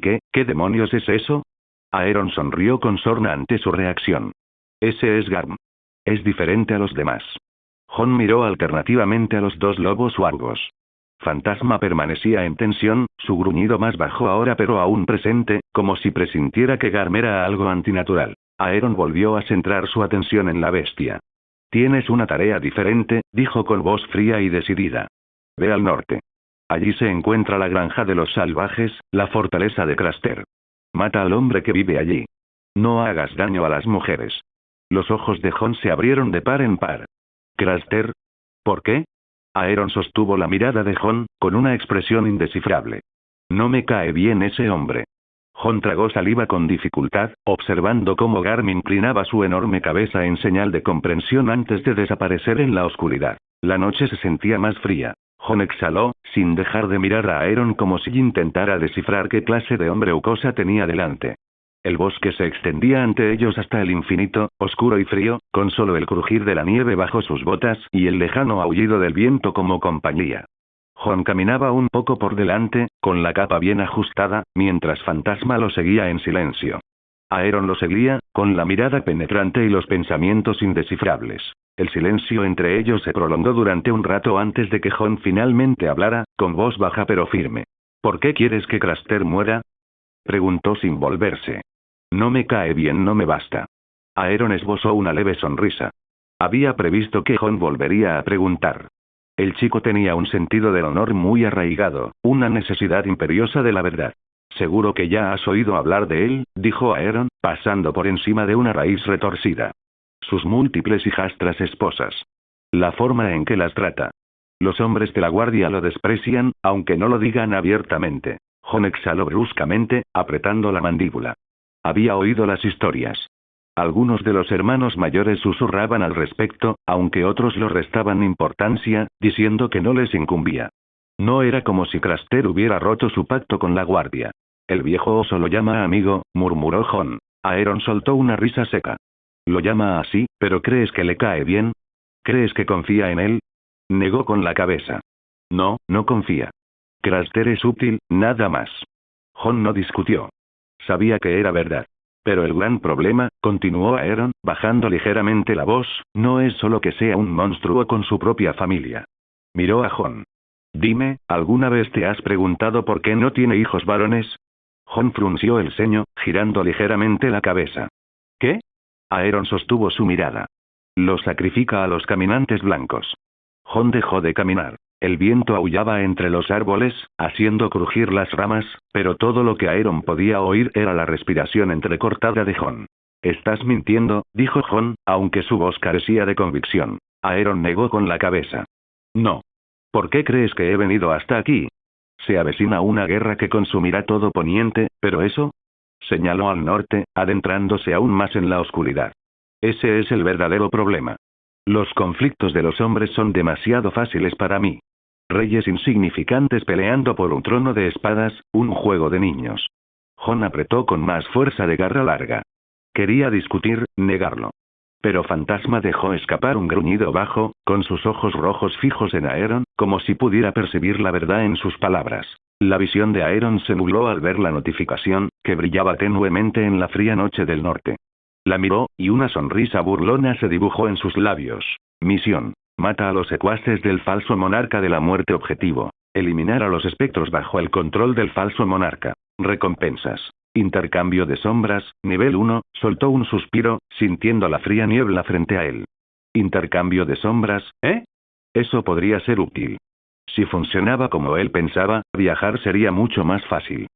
¿Qué demonios es eso? Aeron sonrió con sorna ante su reacción. Ese es Garm. Es diferente a los demás. Jon miró alternativamente a los dos lobos huargos. Fantasma permanecía en tensión, su gruñido más bajo ahora pero aún presente, como si presintiera que Garm era algo antinatural. Aeron volvió a centrar su atención en la bestia. Tienes una tarea diferente, dijo con voz fría y decidida. Ve al norte. Allí se encuentra la granja de los salvajes, la fortaleza de Craster. Mata al hombre que vive allí. No hagas daño a las mujeres. Los ojos de Jon se abrieron de par en par. ¿Craster? ¿Por qué? Aeron sostuvo la mirada de Jon, con una expresión indescifrable. No me cae bien ese hombre. Jon tragó saliva con dificultad, observando cómo Garm inclinaba su enorme cabeza en señal de comprensión antes de desaparecer en la oscuridad. La noche se sentía más fría. Jon exhaló, sin dejar de mirar a Aeron como si intentara descifrar qué clase de hombre o cosa tenía delante. El bosque se extendía ante ellos hasta el infinito, oscuro y frío, con solo el crujir de la nieve bajo sus botas y el lejano aullido del viento como compañía. Jon caminaba un poco por delante, con la capa bien ajustada, mientras Fantasma lo seguía en silencio. Aeron lo seguía, con la mirada penetrante y los pensamientos indescifrables. El silencio entre ellos se prolongó durante un rato antes de que Jon finalmente hablara, con voz baja pero firme. ¿Por qué quieres que Craster muera? Preguntó sin volverse. No me cae bien, no me basta. Aeron esbozó una leve sonrisa. Había previsto que Jon volvería a preguntar. El chico tenía un sentido del honor muy arraigado, una necesidad imperiosa de la verdad. Seguro que ya has oído hablar de él, dijo Aeron, pasando por encima de una raíz retorcida. Sus múltiples hijastras esposas. La forma en que las trata. Los hombres de la guardia lo desprecian, aunque no lo digan abiertamente. Jon exhaló bruscamente, apretando la mandíbula. Había oído las historias. Algunos de los hermanos mayores susurraban al respecto, aunque otros lo restaban importancia, diciendo que no les incumbía. No era como si Craster hubiera roto su pacto con la guardia. El viejo oso lo llama amigo, murmuró Jon. Aeron soltó una risa seca. Lo llama así, pero ¿crees que le cae bien? ¿Crees que confía en él? Negó con la cabeza. No, no confía. Craster es útil, nada más. Jon no discutió. Sabía que era verdad. Pero el gran problema, continuó Aeron, bajando ligeramente la voz, no es solo que sea un monstruo con su propia familia. Miró a Jon. Dime, ¿alguna vez te has preguntado por qué no tiene hijos varones? Jon frunció el ceño, girando ligeramente la cabeza. ¿Qué? Aeron sostuvo su mirada. Lo sacrifica a los caminantes blancos. Jon dejó de caminar. El viento aullaba entre los árboles, haciendo crujir las ramas, pero todo lo que Aeron podía oír era la respiración entrecortada de Jon. Estás mintiendo, dijo Jon, aunque su voz carecía de convicción. Aeron negó con la cabeza. No. ¿Por qué crees que he venido hasta aquí? Se avecina una guerra que consumirá todo Poniente, pero eso... Señaló al norte, adentrándose aún más en la oscuridad. Ese es el verdadero problema. Los conflictos de los hombres son demasiado fáciles para mí. Reyes insignificantes peleando por un trono de espadas, un juego de niños. Jon apretó con más fuerza de garra larga. Quería discutir, negarlo. Pero Fantasma dejó escapar un gruñido bajo, con sus ojos rojos fijos en Aeron, como si pudiera percibir la verdad en sus palabras. La visión de Aeron se nubló al ver la notificación, que brillaba tenuemente en la fría noche del norte. La miró, y una sonrisa burlona se dibujó en sus labios. Misión. Mata a los secuaces del falso monarca de la muerte objetivo. Eliminar a los espectros bajo el control del falso monarca. Recompensas. Intercambio de sombras, nivel 1, soltó un suspiro, sintiendo la fría niebla frente a él. Intercambio de sombras, ¿eh? Eso podría ser útil. Si funcionaba como él pensaba, viajar sería mucho más fácil.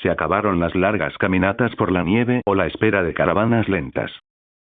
Se acabaron las largas caminatas por la nieve o la espera de caravanas lentas.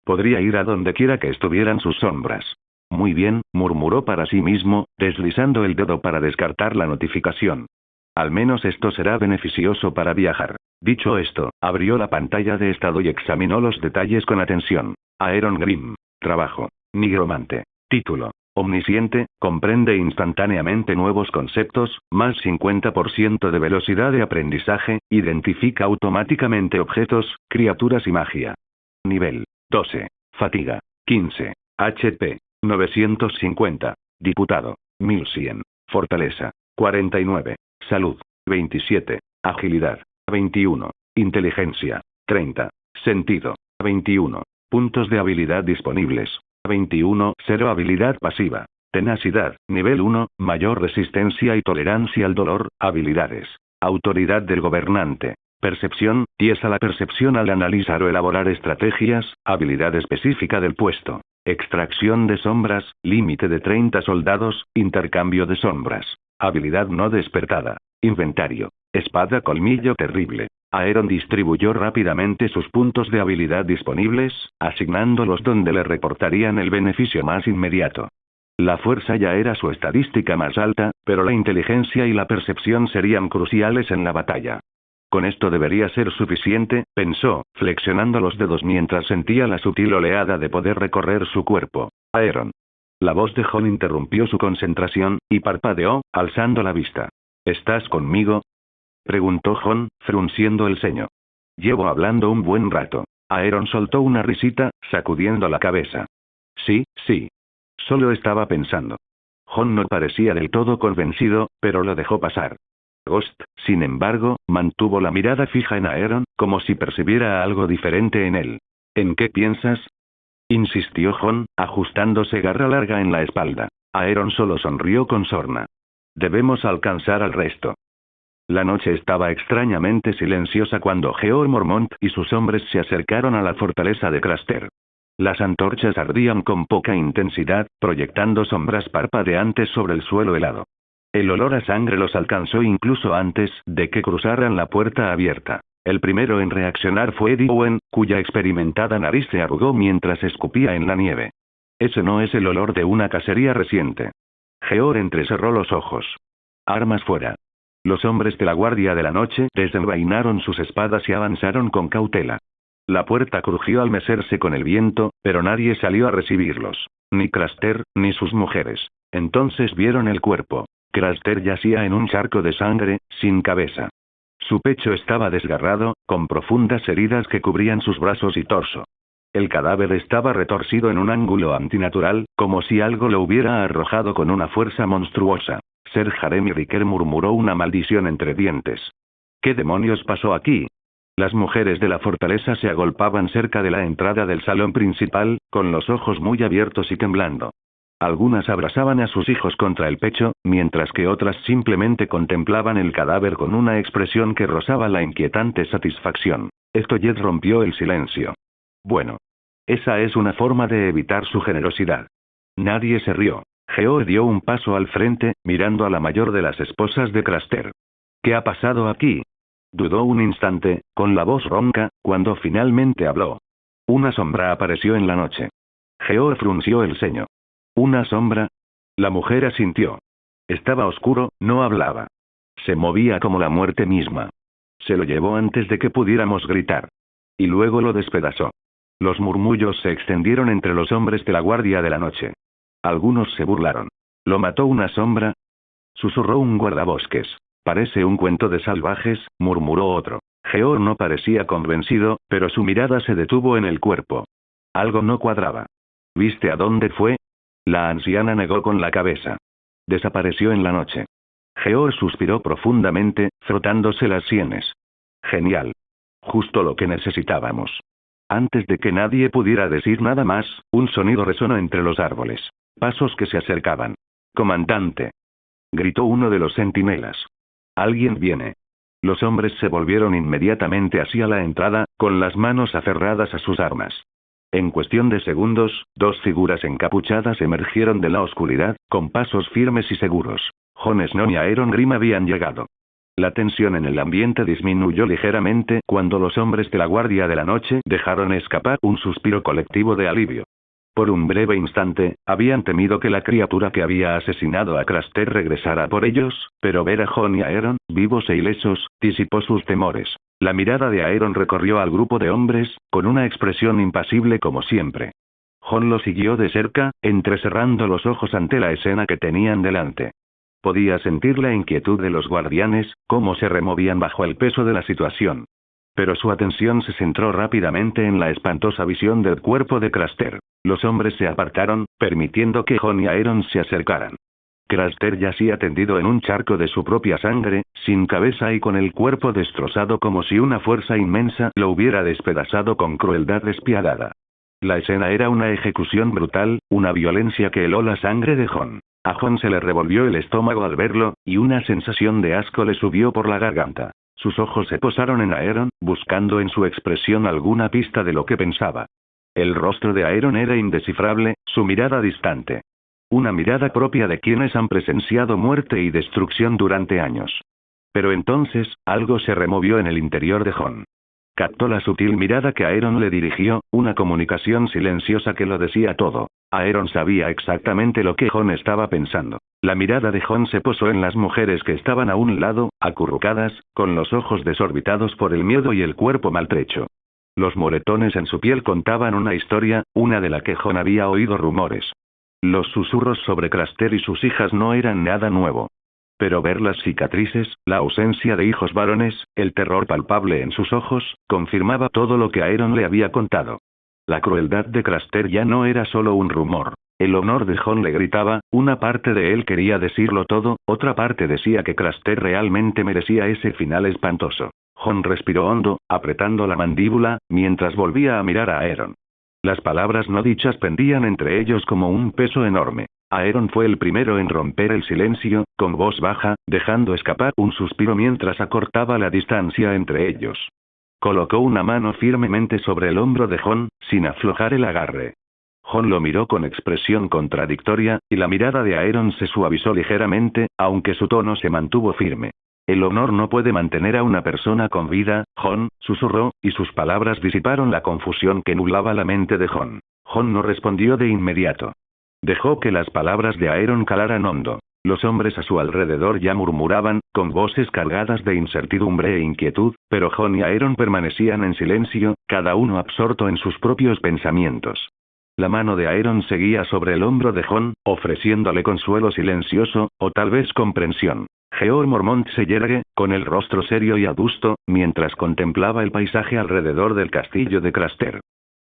Podría ir a donde quiera que estuvieran sus sombras. Muy bien, murmuró para sí mismo, deslizando el dedo para descartar la notificación. Al menos esto será beneficioso para viajar. Dicho esto, abrió la pantalla de estado y examinó los detalles con atención. Aeron Grimm. Trabajo. Nigromante. Título. Omnisciente, comprende instantáneamente nuevos conceptos, más 50% de velocidad de aprendizaje, identifica automáticamente objetos, criaturas y magia. Nivel 12. Fatiga. 15. HP. 950. Diputado. 1100. Fortaleza. 49. Salud. 27. Agilidad. 21. Inteligencia. 30. Sentido. 21. Puntos de habilidad disponibles. 21. 0 habilidad pasiva. Tenacidad, nivel 1, mayor resistencia y tolerancia al dolor, habilidades. Autoridad del gobernante. Percepción, 10 a la percepción al analizar o elaborar estrategias, habilidad específica del puesto. Extracción de sombras, límite de 30 soldados, intercambio de sombras. Habilidad no despertada. Inventario. Espada colmillo terrible. Aeron distribuyó rápidamente sus puntos de habilidad disponibles, asignándolos donde le reportarían el beneficio más inmediato. La fuerza ya era su estadística más alta, pero la inteligencia y la percepción serían cruciales en la batalla. Con esto debería ser suficiente, pensó, flexionando los dedos mientras sentía la sutil oleada de poder recorrer su cuerpo. Aeron. La voz de Jon interrumpió su concentración, y parpadeó, alzando la vista. ¿Estás conmigo? Preguntó Jon, frunciendo el ceño. Llevo hablando un buen rato. Aeron soltó una risita, sacudiendo la cabeza. Sí, sí. Solo estaba pensando. Jon no parecía del todo convencido, pero lo dejó pasar. Ghost, sin embargo, mantuvo la mirada fija en Aeron, como si percibiera algo diferente en él. ¿En qué piensas? Insistió Jon, ajustándose garra larga en la espalda. Aeron solo sonrió con sorna. Debemos alcanzar al resto. La noche estaba extrañamente silenciosa cuando Jeor Mormont y sus hombres se acercaron a la fortaleza de Craster. Las antorchas ardían con poca intensidad, proyectando sombras parpadeantes sobre el suelo helado. El olor a sangre los alcanzó incluso antes de que cruzaran la puerta abierta. El primero en reaccionar fue Eddie Owen, cuya experimentada nariz se arrugó mientras escupía en la nieve. Ese no es el olor de una cacería reciente. Jeor entrecerró los ojos. Armas fuera. Los hombres de la Guardia de la Noche desenvainaron sus espadas y avanzaron con cautela. La puerta crujió al mecerse con el viento, pero nadie salió a recibirlos. Ni Craster, ni sus mujeres. Entonces vieron el cuerpo. Craster yacía en un charco de sangre, sin cabeza. Su pecho estaba desgarrado, con profundas heridas que cubrían sus brazos y torso. El cadáver estaba retorcido en un ángulo antinatural, como si algo lo hubiera arrojado con una fuerza monstruosa. Ser Jeremy Riker murmuró una maldición entre dientes. ¿Qué demonios pasó aquí? Las mujeres de la fortaleza se agolpaban cerca de la entrada del salón principal, con los ojos muy abiertos y temblando. Algunas abrazaban a sus hijos contra el pecho, mientras que otras simplemente contemplaban el cadáver con una expresión que rozaba la inquietante satisfacción. Jet rompió el silencio. Bueno. Esa es una forma de evitar su generosidad. Nadie se rió. Georg dio un paso al frente, mirando a la mayor de las esposas de Craster. ¿Qué ha pasado aquí? Dudó un instante, con la voz ronca, cuando finalmente habló. Una sombra apareció en la noche. Georg frunció el ceño. ¿Una sombra? La mujer asintió. Estaba oscuro, no hablaba. Se movía como la muerte misma. Se lo llevó antes de que pudiéramos gritar. Y luego lo despedazó. Los murmullos se extendieron entre los hombres de la Guardia de la Noche. Algunos se burlaron. ¿Lo mató una sombra? Susurró un guardabosques. Parece un cuento de salvajes, murmuró otro. Georg no parecía convencido, pero su mirada se detuvo en el cuerpo. Algo no cuadraba. ¿Viste a dónde fue? La anciana negó con la cabeza. Desapareció en la noche. Georg suspiró profundamente, frotándose las sienes. Genial. Justo lo que necesitábamos. Antes de que nadie pudiera decir nada más, un sonido resonó entre los árboles. Pasos que se acercaban. «Comandante», gritó uno de los centinelas. «Alguien viene». Los hombres se volvieron inmediatamente hacia la entrada, con las manos aferradas a sus armas. En cuestión de segundos, dos figuras encapuchadas emergieron de la oscuridad, con pasos firmes y seguros. Jon Snow y Aeron Grim habían llegado. La tensión en el ambiente disminuyó ligeramente cuando los hombres de la Guardia de la Noche dejaron escapar un suspiro colectivo de alivio. Por un breve instante, habían temido que la criatura que había asesinado a Craster regresara por ellos, pero ver a Jon y Aeron, vivos e ilesos, disipó sus temores. La mirada de Aeron recorrió al grupo de hombres, con una expresión impasible como siempre. Jon lo siguió de cerca, entrecerrando los ojos ante la escena que tenían delante. Podía sentir la inquietud de los guardianes, cómo se removían bajo el peso de la situación. Pero su atención se centró rápidamente en la espantosa visión del cuerpo de Craster. Los hombres se apartaron, permitiendo que Jon y Aeron se acercaran. Craster yacía tendido en un charco de su propia sangre, sin cabeza y con el cuerpo destrozado como si una fuerza inmensa lo hubiera despedazado con crueldad despiadada. La escena era una ejecución brutal, una violencia que heló la sangre de Jon. A Jon se le revolvió el estómago al verlo, y una sensación de asco le subió por la garganta. Sus ojos se posaron en Aeron, buscando en su expresión alguna pista de lo que pensaba. El rostro de Aeron era indescifrable, su mirada distante. Una mirada propia de quienes han presenciado muerte y destrucción durante años. Pero entonces, algo se removió en el interior de Jon. Captó la sutil mirada que Aeron le dirigió, una comunicación silenciosa que lo decía todo. Aeron sabía exactamente lo que Jon estaba pensando. La mirada de Jon se posó en las mujeres que estaban a un lado, acurrucadas, con los ojos desorbitados por el miedo y el cuerpo maltrecho. Los moretones en su piel contaban una historia, una de la que Jon había oído rumores. Los susurros sobre Craster y sus hijas no eran nada nuevo. Pero ver las cicatrices, la ausencia de hijos varones, el terror palpable en sus ojos, confirmaba todo lo que Aeron le había contado. La crueldad de Craster ya no era solo un rumor. El honor de Jon le gritaba, una parte de él quería decirlo todo, otra parte decía que Craster realmente merecía ese final espantoso. Jon respiró hondo, apretando la mandíbula, mientras volvía a mirar a Aeron. Las palabras no dichas pendían entre ellos como un peso enorme. Aeron fue el primero en romper el silencio, con voz baja, dejando escapar un suspiro mientras acortaba la distancia entre ellos. Colocó una mano firmemente sobre el hombro de Jon, sin aflojar el agarre. Jon lo miró con expresión contradictoria, y la mirada de Aeron se suavizó ligeramente, aunque su tono se mantuvo firme. El honor no puede mantener a una persona con vida, Jon, susurró, y sus palabras disiparon la confusión que nublaba la mente de Jon. Jon no respondió de inmediato. Dejó que las palabras de Aeron calaran hondo. Los hombres a su alrededor ya murmuraban, con voces cargadas de incertidumbre e inquietud, pero Jon y Aeron permanecían en silencio, cada uno absorto en sus propios pensamientos. La mano de Aeron seguía sobre el hombro de Jon, ofreciéndole consuelo silencioso, o tal vez comprensión. Georg Mormont se yergue, con el rostro serio y adusto, mientras contemplaba el paisaje alrededor del castillo de Craster.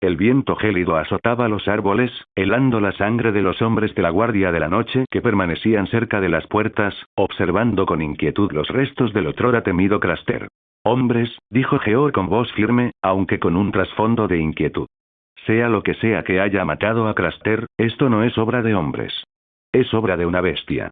El viento gélido azotaba los árboles, helando la sangre de los hombres de la Guardia de la Noche que permanecían cerca de las puertas, observando con inquietud los restos del otrora temido Craster. Hombres, dijo Georg con voz firme, aunque con un trasfondo de inquietud. Sea lo que sea que haya matado a Craster, esto no es obra de hombres. Es obra de una bestia.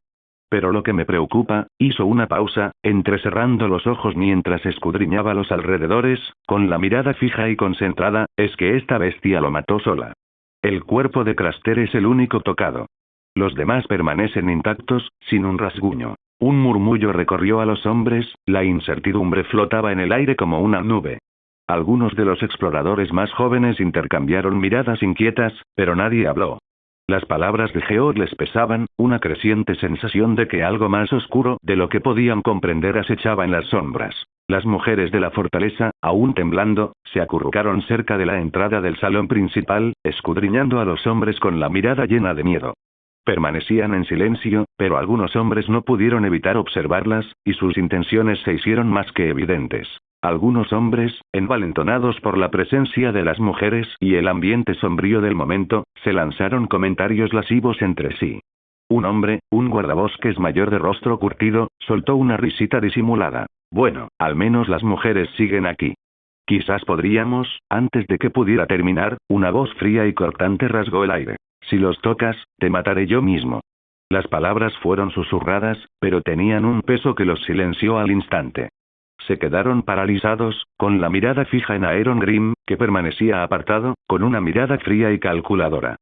Pero lo que me preocupa, hizo una pausa, entrecerrando los ojos mientras escudriñaba los alrededores, con la mirada fija y concentrada, es que esta bestia lo mató sola. El cuerpo de Craster es el único tocado. Los demás permanecen intactos, sin un rasguño. Un murmullo recorrió a los hombres, la incertidumbre flotaba en el aire como una nube. Algunos de los exploradores más jóvenes intercambiaron miradas inquietas, pero nadie habló. Las palabras de Georg les pesaban, una creciente sensación de que algo más oscuro de lo que podían comprender acechaba en las sombras. Las mujeres de la fortaleza, aún temblando, se acurrucaron cerca de la entrada del salón principal, escudriñando a los hombres con la mirada llena de miedo. Permanecían en silencio, pero algunos hombres no pudieron evitar observarlas, y sus intenciones se hicieron más que evidentes. Algunos hombres, envalentonados por la presencia de las mujeres y el ambiente sombrío del momento, se lanzaron comentarios lascivos entre sí. Un hombre, un guardabosques mayor de rostro curtido, soltó una risita disimulada. Bueno, al menos las mujeres siguen aquí. Quizás podríamos, antes de que pudiera terminar, una voz fría y cortante rasgó el aire. Si los tocas, te mataré yo mismo. Las palabras fueron susurradas, pero tenían un peso que los silenció al instante. Se quedaron paralizados, con la mirada fija en Aeron Grimm, que permanecía apartado, con una mirada fría y calculadora.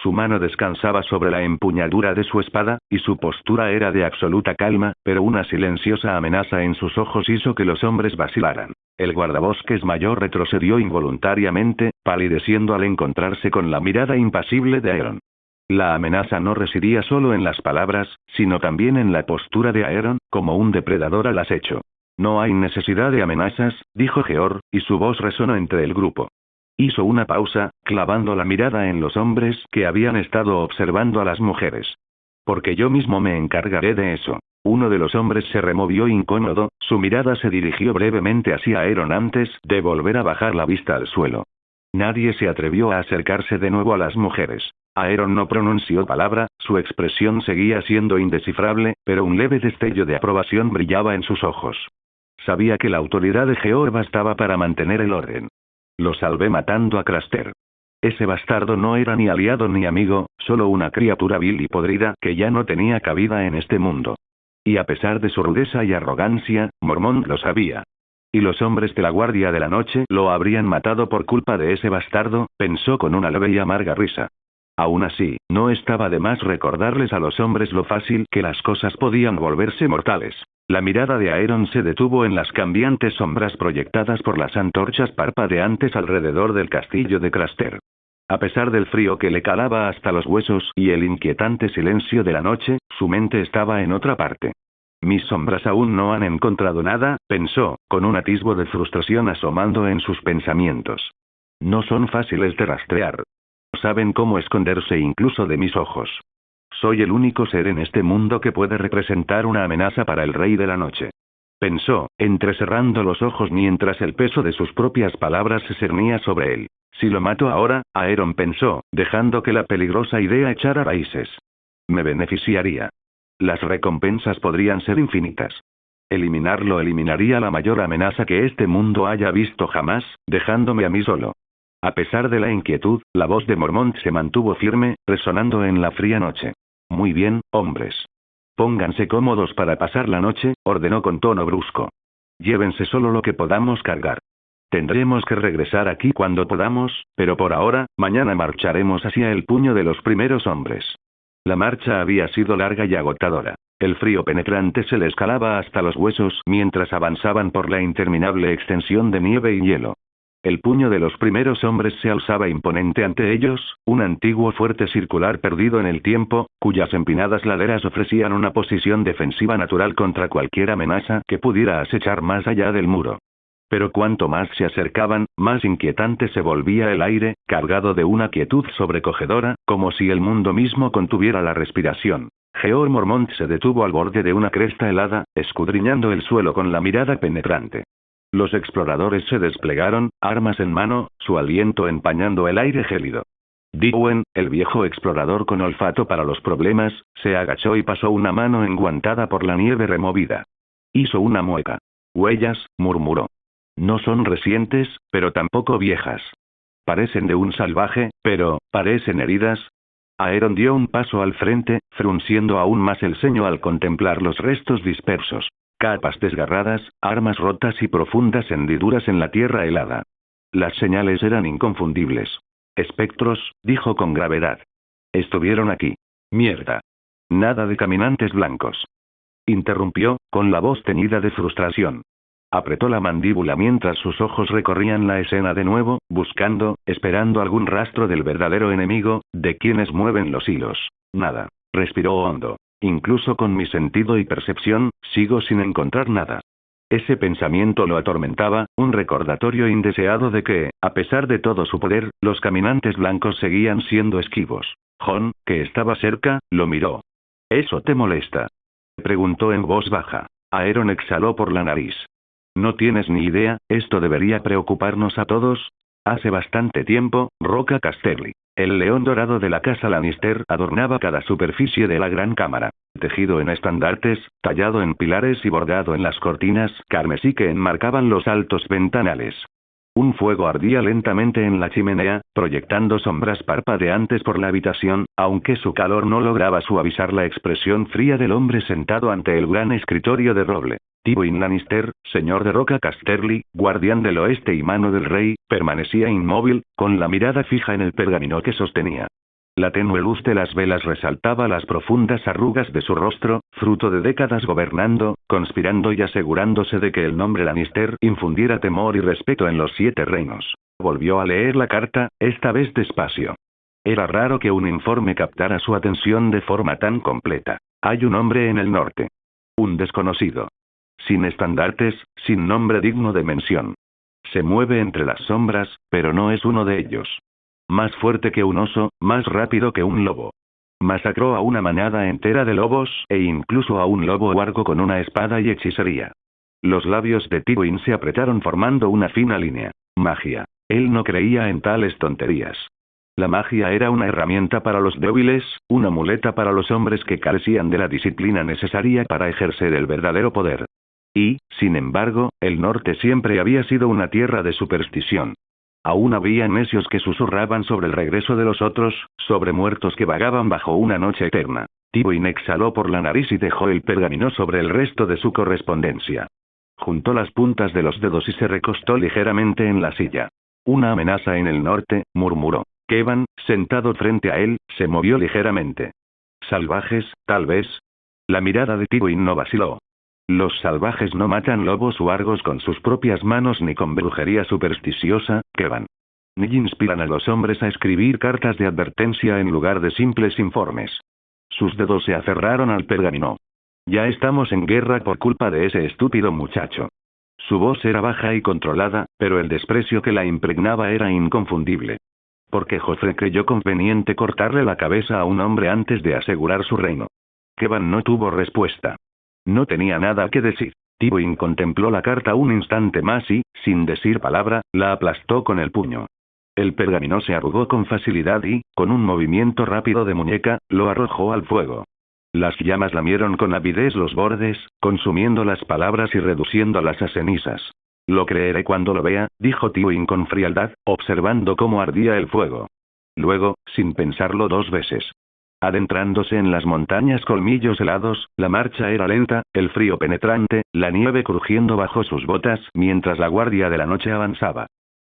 Su mano descansaba sobre la empuñadura de su espada, y su postura era de absoluta calma, pero una silenciosa amenaza en sus ojos hizo que los hombres vacilaran. El guardabosques mayor retrocedió involuntariamente, palideciendo al encontrarse con la mirada impasible de Aeron. La amenaza no residía solo en las palabras, sino también en la postura de Aeron, como un depredador al acecho. No hay necesidad de amenazas, dijo Georg, y su voz resonó entre el grupo. Hizo una pausa, clavando la mirada en los hombres que habían estado observando a las mujeres. Porque yo mismo me encargaré de eso. Uno de los hombres se removió incómodo, su mirada se dirigió brevemente hacia Aeron antes de volver a bajar la vista al suelo. Nadie se atrevió a acercarse de nuevo a las mujeres. Aeron no pronunció palabra, su expresión seguía siendo indescifrable, pero un leve destello de aprobación brillaba en sus ojos. Sabía que la autoridad de Georg bastaba para mantener el orden. Lo salvé matando a Craster. Ese bastardo no era ni aliado ni amigo, solo una criatura vil y podrida que ya no tenía cabida en este mundo. Y a pesar de su rudeza y arrogancia, Mormont lo sabía. Y los hombres de la Guardia de la Noche lo habrían matado por culpa de ese bastardo, pensó con una leve y amarga risa. Aún así, no estaba de más recordarles a los hombres lo fácil que las cosas podían volverse mortales. La mirada de Aeron se detuvo en las cambiantes sombras proyectadas por las antorchas parpadeantes alrededor del castillo de Craster. A pesar del frío que le calaba hasta los huesos y el inquietante silencio de la noche, su mente estaba en otra parte. Mis sombras aún no han encontrado nada, pensó, con un atisbo de frustración asomando en sus pensamientos. No son fáciles de rastrear. No saben cómo esconderse incluso de mis ojos. Soy el único ser en este mundo que puede representar una amenaza para el Rey de la Noche. Pensó, entrecerrando los ojos mientras el peso de sus propias palabras se cernía sobre él. Si lo mato ahora, Aeron pensó, dejando que la peligrosa idea echara raíces. Me beneficiaría. Las recompensas podrían ser infinitas. Eliminarlo eliminaría la mayor amenaza que este mundo haya visto jamás, dejándome a mí solo. A pesar de la inquietud, la voz de Mormont se mantuvo firme, resonando en la fría noche. Muy bien, hombres. Pónganse cómodos para pasar la noche, ordenó con tono brusco. Llévense solo lo que podamos cargar. Tendremos que regresar aquí cuando podamos, pero por ahora, mañana marcharemos hacia el puño de los primeros hombres. La marcha había sido larga y agotadora. El frío penetrante se les calaba hasta los huesos mientras avanzaban por la interminable extensión de nieve y hielo. El puño de los primeros hombres se alzaba imponente ante ellos, un antiguo fuerte circular perdido en el tiempo, cuyas empinadas laderas ofrecían una posición defensiva natural contra cualquier amenaza que pudiera acechar más allá del muro. Pero cuanto más se acercaban, más inquietante se volvía el aire, cargado de una quietud sobrecogedora, como si el mundo mismo contuviera la respiración. Georg Mormont se detuvo al borde de una cresta helada, escudriñando el suelo con la mirada penetrante. Los exploradores se desplegaron, armas en mano, su aliento empañando el aire gélido. Diwen, el viejo explorador con olfato para los problemas, se agachó y pasó una mano enguantada por la nieve removida. Hizo una mueca. Huellas, murmuró. No son recientes, pero tampoco viejas. Parecen de un salvaje, pero, ¿parecen heridas? Aeron dio un paso al frente, frunciendo aún más el ceño al contemplar los restos dispersos. Capas desgarradas, armas rotas y profundas hendiduras en la tierra helada. Las señales eran inconfundibles. Espectros, dijo con gravedad. Estuvieron aquí. Mierda. Nada de caminantes blancos. Interrumpió, con la voz teñida de frustración. Apretó la mandíbula mientras sus ojos recorrían la escena de nuevo, buscando, esperando algún rastro del verdadero enemigo, de quienes mueven los hilos. Nada. Respiró hondo. Incluso con mi sentido y percepción, sigo sin encontrar nada. Ese pensamiento lo atormentaba, un recordatorio indeseado de que, a pesar de todo su poder, los caminantes blancos seguían siendo esquivos. Jon, que estaba cerca, lo miró. ¿Eso te molesta?, preguntó en voz baja. Aeron exhaló por la nariz. No tienes ni idea, esto debería preocuparnos a todos. Hace bastante tiempo, Roca Casterly, el león dorado de la casa Lannister, adornaba cada superficie de la gran cámara. Tejido en estandartes, tallado en pilares y bordado en las cortinas carmesí que enmarcaban los altos ventanales. Un fuego ardía lentamente en la chimenea, proyectando sombras parpadeantes por la habitación, aunque su calor no lograba suavizar la expresión fría del hombre sentado ante el gran escritorio de roble. Tywin Lannister, señor de Roca Casterly, guardián del oeste y mano del rey, permanecía inmóvil, con la mirada fija en el pergamino que sostenía. La tenue luz de las velas resaltaba las profundas arrugas de su rostro, fruto de décadas gobernando, conspirando y asegurándose de que el nombre Lannister infundiera temor y respeto en los 7 reinos. Volvió a leer la carta, esta vez despacio. Era raro que un informe captara su atención de forma tan completa. Hay un hombre en el norte. Un desconocido. Sin estandartes, sin nombre digno de mención. Se mueve entre las sombras, pero no es uno de ellos. Más fuerte que un oso, más rápido que un lobo. Masacró a una manada entera de lobos, e incluso a un lobo huargo con una espada y hechicería. Los labios de Tywin se apretaron formando una fina línea. Magia. Él no creía en tales tonterías. La magia era una herramienta para los débiles, una muleta para los hombres que carecían de la disciplina necesaria para ejercer el verdadero poder. Y, sin embargo, el norte siempre había sido una tierra de superstición. Aún había necios que susurraban sobre el regreso de los otros, sobre muertos que vagaban bajo una noche eterna. Tywin exhaló por la nariz y dejó el pergamino sobre el resto de su correspondencia. Juntó las puntas de los dedos y se recostó ligeramente en la silla. Una amenaza en el norte, murmuró. Kevan, sentado frente a él, se movió ligeramente. ¿Salvajes, tal vez? La mirada de Tywin no vaciló. Los salvajes no matan lobos huargos con sus propias manos ni con brujería supersticiosa, Kevan. Ni inspiran a los hombres a escribir cartas de advertencia en lugar de simples informes. Sus dedos se aferraron al pergamino. Ya estamos en guerra por culpa de ese estúpido muchacho. Su voz era baja y controlada, pero el desprecio que la impregnaba era inconfundible. Porque Joffrey creyó conveniente cortarle la cabeza a un hombre antes de asegurar su reino. Kevan no tuvo respuesta. No tenía nada que decir. Tywin contempló la carta un instante más y, sin decir palabra, la aplastó con el puño. El pergamino se arrugó con facilidad y, con un movimiento rápido de muñeca, lo arrojó al fuego. Las llamas lamieron con avidez los bordes, consumiendo las palabras y reduciéndolas a cenizas. Lo creeré cuando lo vea, dijo Tywin con frialdad, observando cómo ardía el fuego. Luego, sin pensarlo 2 veces. Adentrándose en las montañas colmillos helados, la marcha era lenta, el frío penetrante, la nieve crujiendo bajo sus botas mientras la guardia de la noche avanzaba.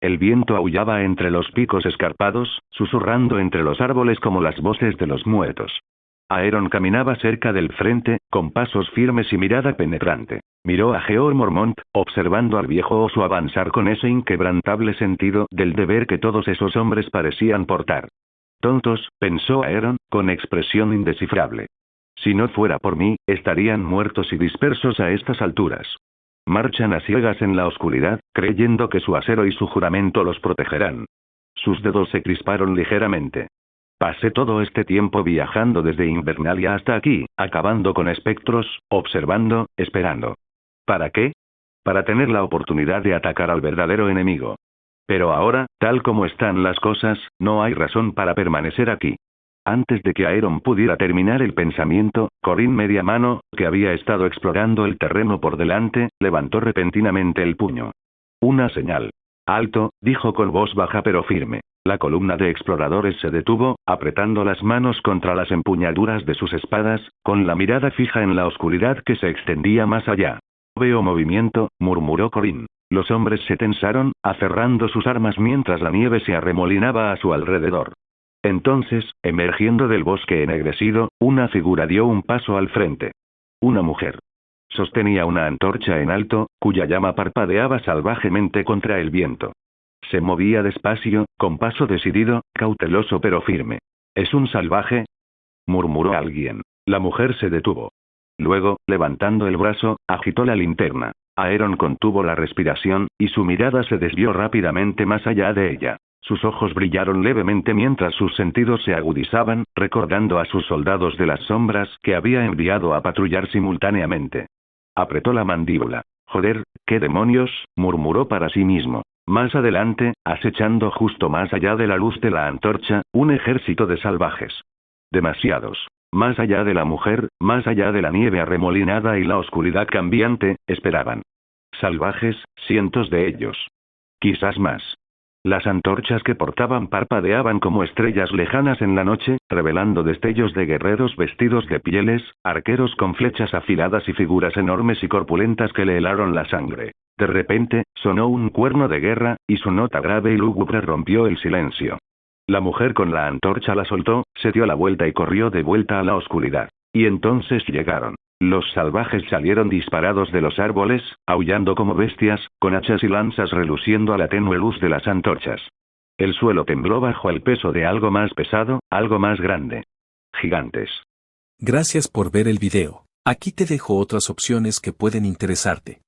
El viento aullaba entre los picos escarpados, susurrando entre los árboles como las voces de los muertos. Aeron caminaba cerca del frente, con pasos firmes y mirada penetrante. Miró a Jeor Mormont, observando al viejo oso avanzar con ese inquebrantable sentido del deber que todos esos hombres parecían portar. Tontos, pensó Aeron, con expresión indescifrable. Si no fuera por mí, estarían muertos y dispersos a estas alturas. Marchan a ciegas en la oscuridad, creyendo que su acero y su juramento los protegerán. Sus dedos se crisparon ligeramente. Pasé todo este tiempo viajando desde Invernalia hasta aquí, acabando con espectros, observando, esperando. ¿Para qué? Para tener la oportunidad de atacar al verdadero enemigo. Pero ahora, tal como están las cosas, no hay razón para permanecer aquí. Antes de que Aeron pudiera terminar el pensamiento, Corin Mediamano, que había estado explorando el terreno por delante, levantó repentinamente el puño. Una señal. Alto, dijo con voz baja pero firme. La columna de exploradores se detuvo, apretando las manos contra las empuñaduras de sus espadas, con la mirada fija en la oscuridad que se extendía más allá. Veo movimiento, murmuró Corin. Los hombres se tensaron, aferrando sus armas mientras la nieve se arremolinaba a su alrededor. Entonces, emergiendo del bosque ennegrecido, una figura dio un paso al frente. Una mujer. Sostenía una antorcha en alto, cuya llama parpadeaba salvajemente contra el viento. Se movía despacio, con paso decidido, cauteloso pero firme. ¿Es un salvaje?, murmuró alguien. La mujer se detuvo. Luego, levantando el brazo, agitó la linterna. Aeron contuvo la respiración, y su mirada se desvió rápidamente más allá de ella. Sus ojos brillaron levemente mientras sus sentidos se agudizaban, recordando a sus soldados de las sombras que había enviado a patrullar simultáneamente. Apretó la mandíbula. Joder, ¿qué demonios?, murmuró para sí mismo. Más adelante, acechando justo más allá de la luz de la antorcha, un ejército de salvajes. Demasiados. Más allá de la mujer, más allá de la nieve arremolinada y la oscuridad cambiante, esperaban. Salvajes, cientos de ellos. Quizás más. Las antorchas que portaban parpadeaban como estrellas lejanas en la noche, revelando destellos de guerreros vestidos de pieles, arqueros con flechas afiladas y figuras enormes y corpulentas que le helaron la sangre. De repente, sonó un cuerno de guerra, y su nota grave y lúgubre rompió el silencio. La mujer con la antorcha la soltó, se dio la vuelta y corrió de vuelta a la oscuridad. Y entonces llegaron. Los salvajes salieron disparados de los árboles, aullando como bestias, con hachas y lanzas reluciendo a la tenue luz de las antorchas. El suelo tembló bajo el peso de algo más pesado, algo más grande. Gigantes. Gracias por ver el video. Aquí te dejo otras opciones que pueden interesarte.